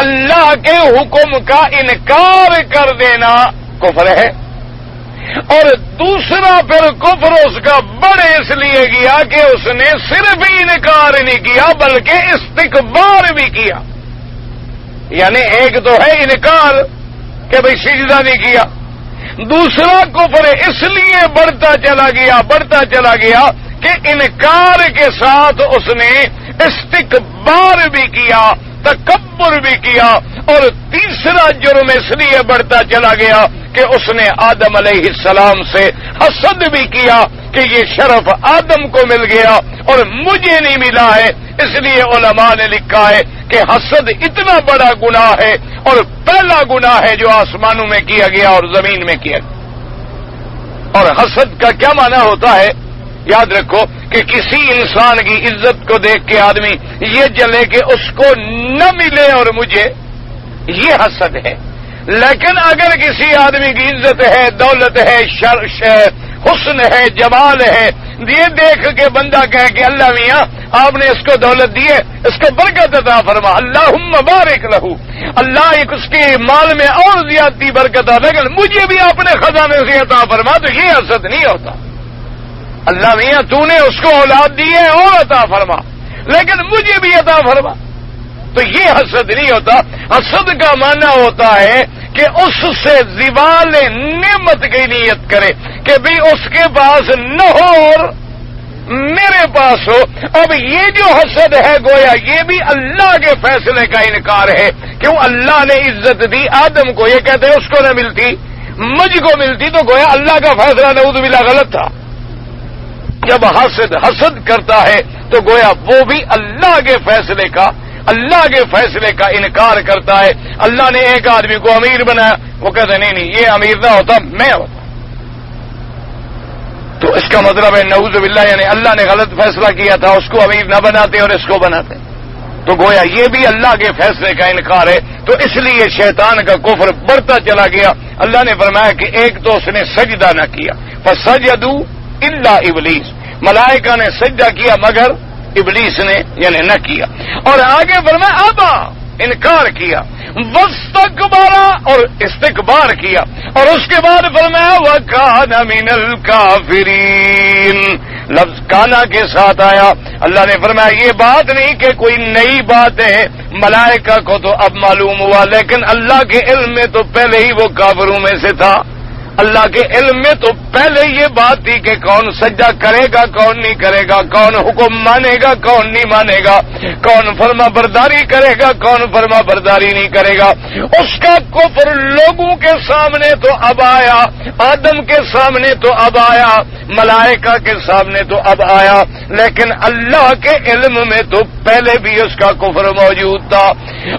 اللہ کے حکم کا انکار کر دینا کفر ہے. اور دوسرا پھر کفر اس کا بڑے اس لیے کیا کہ اس نے صرف انکار نہیں کیا بلکہ استکبار بھی کیا. یعنی ایک تو ہے انکار کہ بھئی سجدہ نہیں کیا، دوسرا کفر اس لیے بڑھتا چلا گیا کہ انکار کے ساتھ اس نے استکبار بھی کیا، تکبر بھی کیا. اور تیسرا جرم اس لیے بڑھتا چلا گیا کہ اس نے آدم علیہ السلام سے حسد بھی کیا کہ یہ شرف آدم کو مل گیا اور مجھے نہیں ملا ہے. اس لیے علماء نے لکھا ہے کہ حسد اتنا بڑا گناہ ہے اور پہلا گناہ ہے جو آسمانوں میں کیا گیا اور زمین میں کیا گیا. اور حسد کا کیا معنی ہوتا ہے؟ یاد رکھو کہ کسی انسان کی عزت کو دیکھ کے آدمی یہ جلے کہ اس کو نہ ملے اور مجھے، یہ حسد ہے. لیکن اگر کسی آدمی کی عزت ہے، دولت ہے، حسن ہے، جمال ہے، یہ دیکھ کے بندہ کہے کہ اللہ میاں آپ نے اس کو دولت دی ہے، اس کو برکت عطا فرما، اللہم بارک لہو، اللہ ایک اس کے مال میں اور زیادتی برکت عطا، لیکن مجھے بھی اپنے خزانے سے عطا فرما، تو یہ حسد نہیں ہوتا. اللہ میاں تو نے اس کو اولاد دی ہے اور عطا فرما، لیکن مجھے بھی عطا فرما، تو یہ حسد نہیں ہوتا. حسد کا معنی ہوتا ہے کہ اس سے زوال نعمت کی نیت کرے کہ بھی اس کے پاس نہ ہو اور میرے پاس ہو. اب یہ جو حسد ہے گویا یہ بھی اللہ کے فیصلے کا انکار ہے. کیوں؟ اللہ نے عزت دی آدم کو، یہ کہتے ہیں اس کو نہ ملتی مجھ کو ملتی، تو گویا اللہ کا فیصلہ نعوذ باللہ غلط تھا. جب حسد کرتا ہے تو گویا وہ بھی اللہ کے فیصلے کا انکار کرتا ہے. اللہ نے ایک آدمی کو امیر بنایا، وہ کہتے ہیں نہیں یہ امیر نہ ہوتا میں ہوتا. تو اس کا مطلب ہے نعوذ باللہ یعنی اللہ نے غلط فیصلہ کیا تھا، اس کو امیر نہ بناتے اور اس کو بناتے. تو گویا یہ بھی اللہ کے فیصلے کا انکار ہے. تو اس لیے شیطان کا کفر بڑھتا چلا گیا. اللہ نے فرمایا کہ ایک تو اس نے سجدہ نہ کیا، فسجدوا الا ابلیس، ملائکہ نے سجدہ کیا مگر ابلیس نے یعنی نہ کیا. اور آگے فرمایا ابا انکار کیا, واستکبارا اور استکبار کیا, اور اس کے بعد فرمایا وکان من الکافرین, لفظ کانا کے ساتھ آیا. اللہ نے فرمایا یہ بات نہیں کہ کوئی نئی بات ہے, ملائکہ کو تو اب معلوم ہوا, لیکن اللہ کے علم میں تو پہلے ہی وہ کافروں میں سے تھا. اللہ کے علم میں تو پہلے یہ بات تھی کہ کون سجدہ کرے گا کون نہیں کرے گا, کون حکم مانے گا کون نہیں مانے گا, کون فرما برداری کرے گا کون فرما برداری نہیں کرے گا. اس کا کفر لوگوں کے سامنے تو اب آیا, آدم کے سامنے تو اب آیا, ملائکہ کے سامنے تو اب آیا, لیکن اللہ کے علم میں تو پہلے بھی اس کا کفر موجود تھا.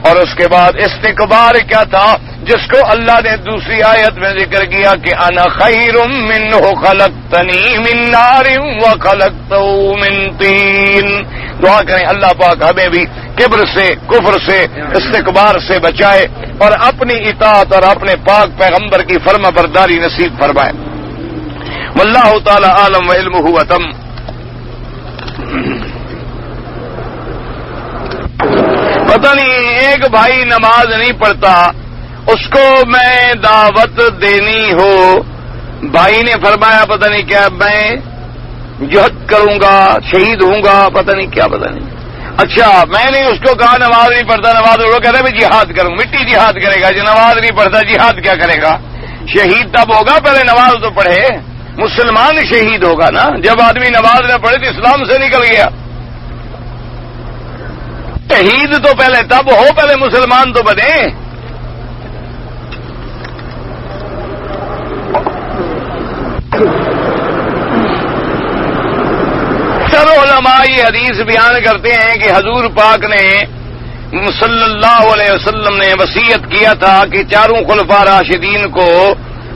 اور اس کے بعد استکبار کیا تھا, جس کو اللہ نے دوسری آیت میں ذکر کیا کہ انا خیر منہ خلقتنی من نار وخلقتہ من طین. دعا کریں اللہ پاک ہمیں بھی کبر سے, کفر سے, استکبار سے بچائے اور اپنی اطاعت اور اپنے پاک پیغمبر کی فرما برداری نصیب فرمائے. واللہ تعالی عالم وعلمہ اتم. پتہ نہیں ایک بھائی نماز نہیں پڑھتا, اس کو میں دعوت دینی ہو, بھائی نے فرمایا پتہ نہیں کیا میں جہد کروں گا شہید ہوں گا پتہ نہیں کیا پتہ نہیں. اچھا میں نے اس کو کہا نماز نہیں پڑھتا, نماز وہ کہتا ہے میں جہاد کروں, مٹی جہاد کرے گا, جو نماز نہیں پڑھتا جہاد کیا کرے گا. شہید تب ہوگا پہلے نماز تو پڑھے, مسلمان شہید ہوگا نا. جب آدمی نماز نہ پڑھے تو اسلام سے نکل گیا. شہید تو پہلے تب ہو, پہلے مسلمان تو بنے. سر علماء یہ حدیث بیان کرتے ہیں کہ حضور پاک نے صلی اللہ علیہ وسلم نے وصیت کیا تھا کہ چاروں خلفاء راشدین کو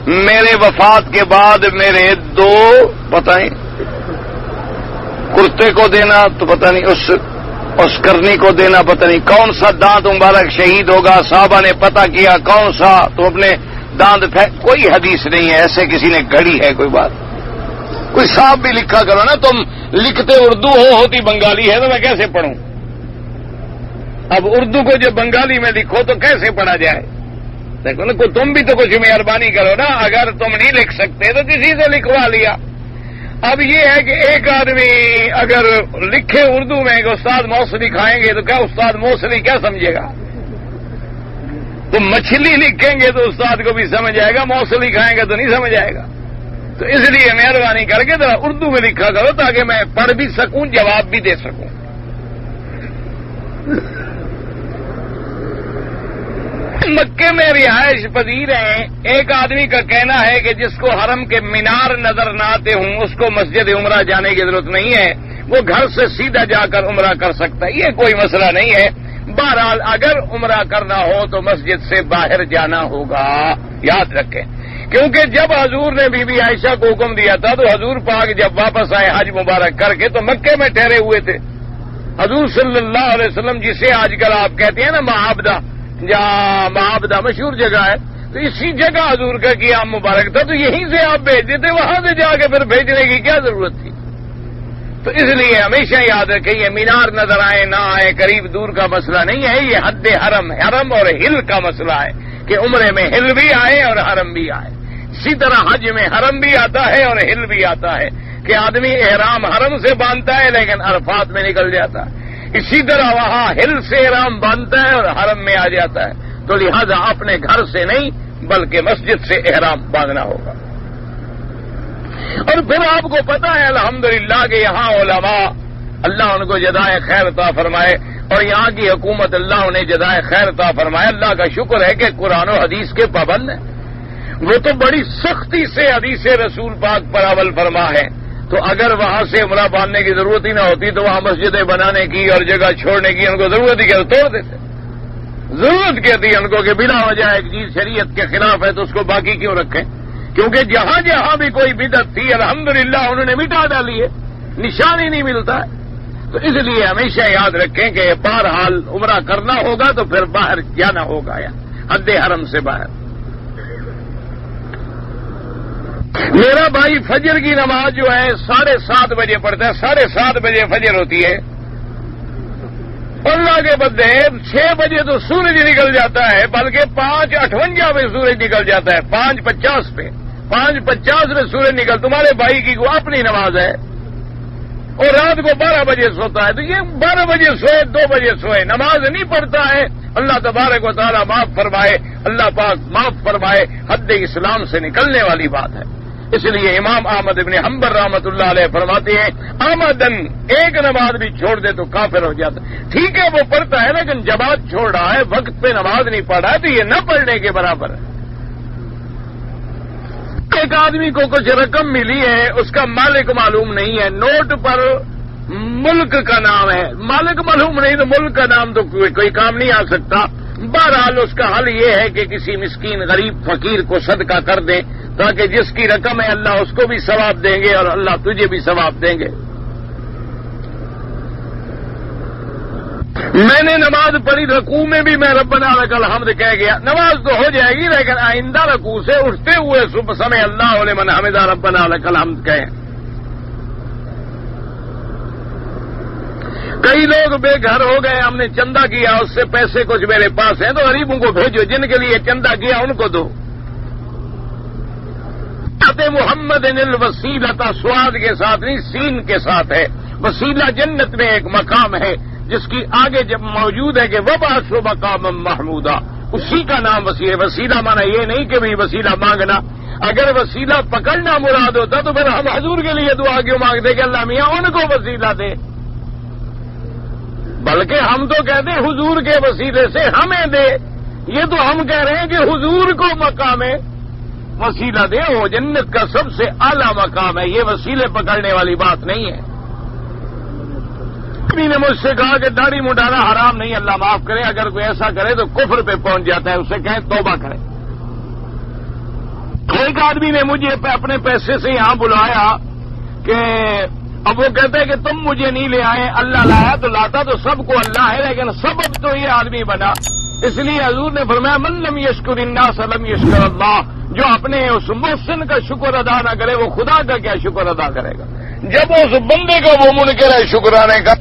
میرے وفات کے بعد میرے دو پتہ نہیں کرتے کو دینا, تو پتہ نہیں اس کرنی کو دینا, پتہ نہیں کون سا دانت مبارک شہید ہوگا. صحابہ نے پتہ کیا کون سا, تو اپنے دانت پھینک. کوئی حدیث نہیں ہے, ایسے کسی نے گھڑی ہے کوئی بات. کوئی صاحب بھی لکھا کرو نا, تم لکھتے اردو ہوتی بنگالی ہے تو میں کیسے پڑھوں. اب اردو کو جو بنگالی میں لکھو تو کیسے پڑھا جائے. دیکھو نا تم بھی تو کچھ مہربانی کرو نا, اگر تم نہیں لکھ سکتے تو کسی سے لکھوا لیا. اب یہ ہے کہ ایک آدمی اگر لکھے اردو میں کہ استاد موصلی کھائیں گے تو کیا استاد موصلی کیا سمجھے گا. تو مچھلی لکھیں گے تو استاد کو بھی سمجھ آئے گا, موصلی کھائیں گے تو نہیں سمجھ آئے گا. تو اس لیے مہربانی کر کے ذرا اردو میں لکھا کرو تاکہ میں پڑھ بھی سکوں, جواب بھی دے سکوں. مکے میں رہائش پذیر ہیں. ایک آدمی کا کہنا ہے کہ جس کو حرم کے مینار نظر نہ آتے ہوں اس کو مسجد عمرہ جانے کی ضرورت نہیں ہے, وہ گھر سے سیدھا جا کر عمرہ کر سکتا ہے. یہ کوئی مسئلہ نہیں ہے. بہرحال اگر عمرہ کرنا ہو تو مسجد سے باہر جانا ہوگا, یاد رکھیں. کیونکہ جب حضور نے بی بی عائشہ کو حکم دیا تھا تو حضور پاک جب واپس آئے حج مبارک کر کے تو مکے میں ٹھہرے ہوئے تھے. حضور صلی اللہ علیہ وسلم جسے آج کل آپ کہتے ہیں نا معابدہ, جہاں معابدہ مشہور جگہ ہے, تو اسی جگہ حضور کا قیام مبارک تھا, تو یہیں سے آپ بھیج دیتے, وہاں سے جا کے پھر بھیجنے کی کیا ضرورت تھی. تو اس لیے ہمیشہ یاد رکھیں یہ مینار نظر آئے نہ آئے قریب دور کا مسئلہ نہیں ہے, یہ حد حرم, حرم اور ہل کا مسئلہ ہے کہ عمرے میں ہل بھی آئے اور حرم بھی آئے. اسی طرح حج میں حرم بھی آتا ہے اور ہل بھی آتا ہے کہ آدمی احرام حرم سے باندھتا ہے لیکن عرفات میں نکل جاتا ہے. اسی طرح وہاں ہل سے احرام باندھتا ہے اور حرم میں آ جاتا ہے. تو لہذا اپنے گھر سے نہیں بلکہ مسجد سے احرام باندھنا ہوگا. اور پھر آپ کو پتا ہے الحمدللہ کہ یہاں علماء اللہ ان کو جزائے خیر عطا فرمائے, اور یہاں کی حکومت اللہ انہیں جزائے خیر عطا فرمائے. اللہ کا شکر ہے کہ قرآن و حدیث کے پابند ہیں. وہ تو بڑی سختی سے حدیث رسول پاک پر عمل فرما ہے. تو اگر وہاں سے عمرہ باندھنے کی ضرورت ہی نہ ہوتی تو وہاں مسجدیں بنانے کی اور جگہ چھوڑنے کی ان کو ضرورت ہی کیا توڑ دیتے. ضرورت کیا تھی ان کو کہ بلا وجہ ایک چیز شریعت کے خلاف ہے تو اس کو باقی کیوں رکھیں. کیونکہ جہاں جہاں بھی کوئی بدعت تھی الحمدللہ انہوں نے مٹا ڈالی ہے, نشان ہی نہیں ملتا ہے. تو اس لیے ہمیشہ یاد رکھیں کہ بہرحال عمرہ کرنا ہوگا تو پھر باہر جانا ہوگا یا حد حرم سے باہر. میرا بھائی فجر کی نماز جو ہے 7:30 بجے پڑھتا ہے, 7:30 بجے فجر ہوتی ہے. اللہ کے بدے 6 بجے تو سورج نکل جاتا ہے، بلکہ 5:58 پہ سورج نکل جاتا ہے، 5:50 پہ، 5:50 پہ سورج نکل، تمہارے بھائی کی کو اپنی نماز ہے، اور رات کو 12 بجے سوتا ہے، تو یہ 12 بجے سوئے 2 بجے سوئے، نماز نہیں پڑھتا ہے، اللہ تبارک و تعالیٰ معاف فرمائے، اللہ پاک معاف فرمائے، حد اسلام سے نکلنے والی بات ہے۔ اس لیے امام احمد ابن حنبل رحمۃ اللہ علیہ فرماتے ہیں آمدن ایک نماز بھی چھوڑ دے تو کافر ہو جاتا ہے۔ ٹھیک ہے وہ پڑھتا ہے لیکن جماعت چھوڑ رہا ہے، وقت پہ نماز نہیں پڑھ رہا ہے، تو یہ نہ پڑھنے کے برابر ہے۔ ایک آدمی کو کچھ رقم ملی ہے، اس کا مالک معلوم نہیں ہے، نوٹ پر ملک کا نام ہے، مالک معلوم نہیں تو ملک کا نام تو کوئی کام نہیں آ سکتا۔ بہرحال اس کا حل یہ ہے کہ کسی مسکین غریب فقیر کو صدقہ کر دیں، تاکہ جس کی رقم ہے اللہ اس کو بھی ثواب دیں گے اور اللہ تجھے بھی ثواب دیں گے۔ میں نے نماز پڑھی، رکوع میں بھی میں ربنا لک الحمد کہہ گیا، نماز تو ہو جائے گی لیکن آئندہ رکوع سے اٹھتے ہوئے صبح سمع اللہ لمن حمدہ ربنا لک الحمد کہیں۔ کئی لوگ بے گھر ہو گئے، ہم نے چندہ کیا، اس سے پیسے کچھ میرے پاس ہیں تو غریبوں کو بھیجو، جن کے لیے چندہ کیا ان کو دو۔ محمد الوسیلۃ سواد کے ساتھ نہیں، سین کے ساتھ ہے۔ وسیلہ جنت میں ایک مقام ہے جس کی آگے جب موجود ہے کہ وبعث مقاما محمودا، اسی کا نام وسیلہ۔ وسیلہ مانا یہ نہیں کہ بھئی وسیلہ مانگنا، اگر وسیلہ پکڑنا مراد ہوتا تو پھر ہم حضور کے لیے دعا کیوں مانگتے کہ اللہ میاں ان کو وسیلہ دے، بلکہ ہم تو کہتے ہیں حضور کے وسیلے سے ہمیں دے۔ یہ تو ہم کہہ رہے ہیں کہ حضور کو مقام وسیلہ دے، وہ جنت کا سب سے اعلیٰ مقام ہے، یہ وسیلے پکڑنے والی بات نہیں ہے۔ کسی نے مجھ سے کہا کہ داڑھی منڈانا حرام نہیں، اللہ معاف کرے، اگر کوئی ایسا کرے تو کفر پہ پہنچ جاتا ہے، اسے کہیں توبہ کرے۔ ایک آدمی نے مجھے اپنے پیسے سے یہاں بلایا کہ اب وہ کہتے ہیں کہ تم مجھے نہیں لے آئے، اللہ لایا تو لاتا تو سب کو اللہ ہے، لیکن سبب تو یہ آدمی بنا۔ اس لیے حضور نے فرمایا من لم یشکر الناس لم یشکر اللہ، جو اپنے اس محسن کا شکر ادا نہ کرے وہ خدا کا کیا شکر ادا کرے گا۔ جب اس بندے کا وہ منکر ہے شکرانے کا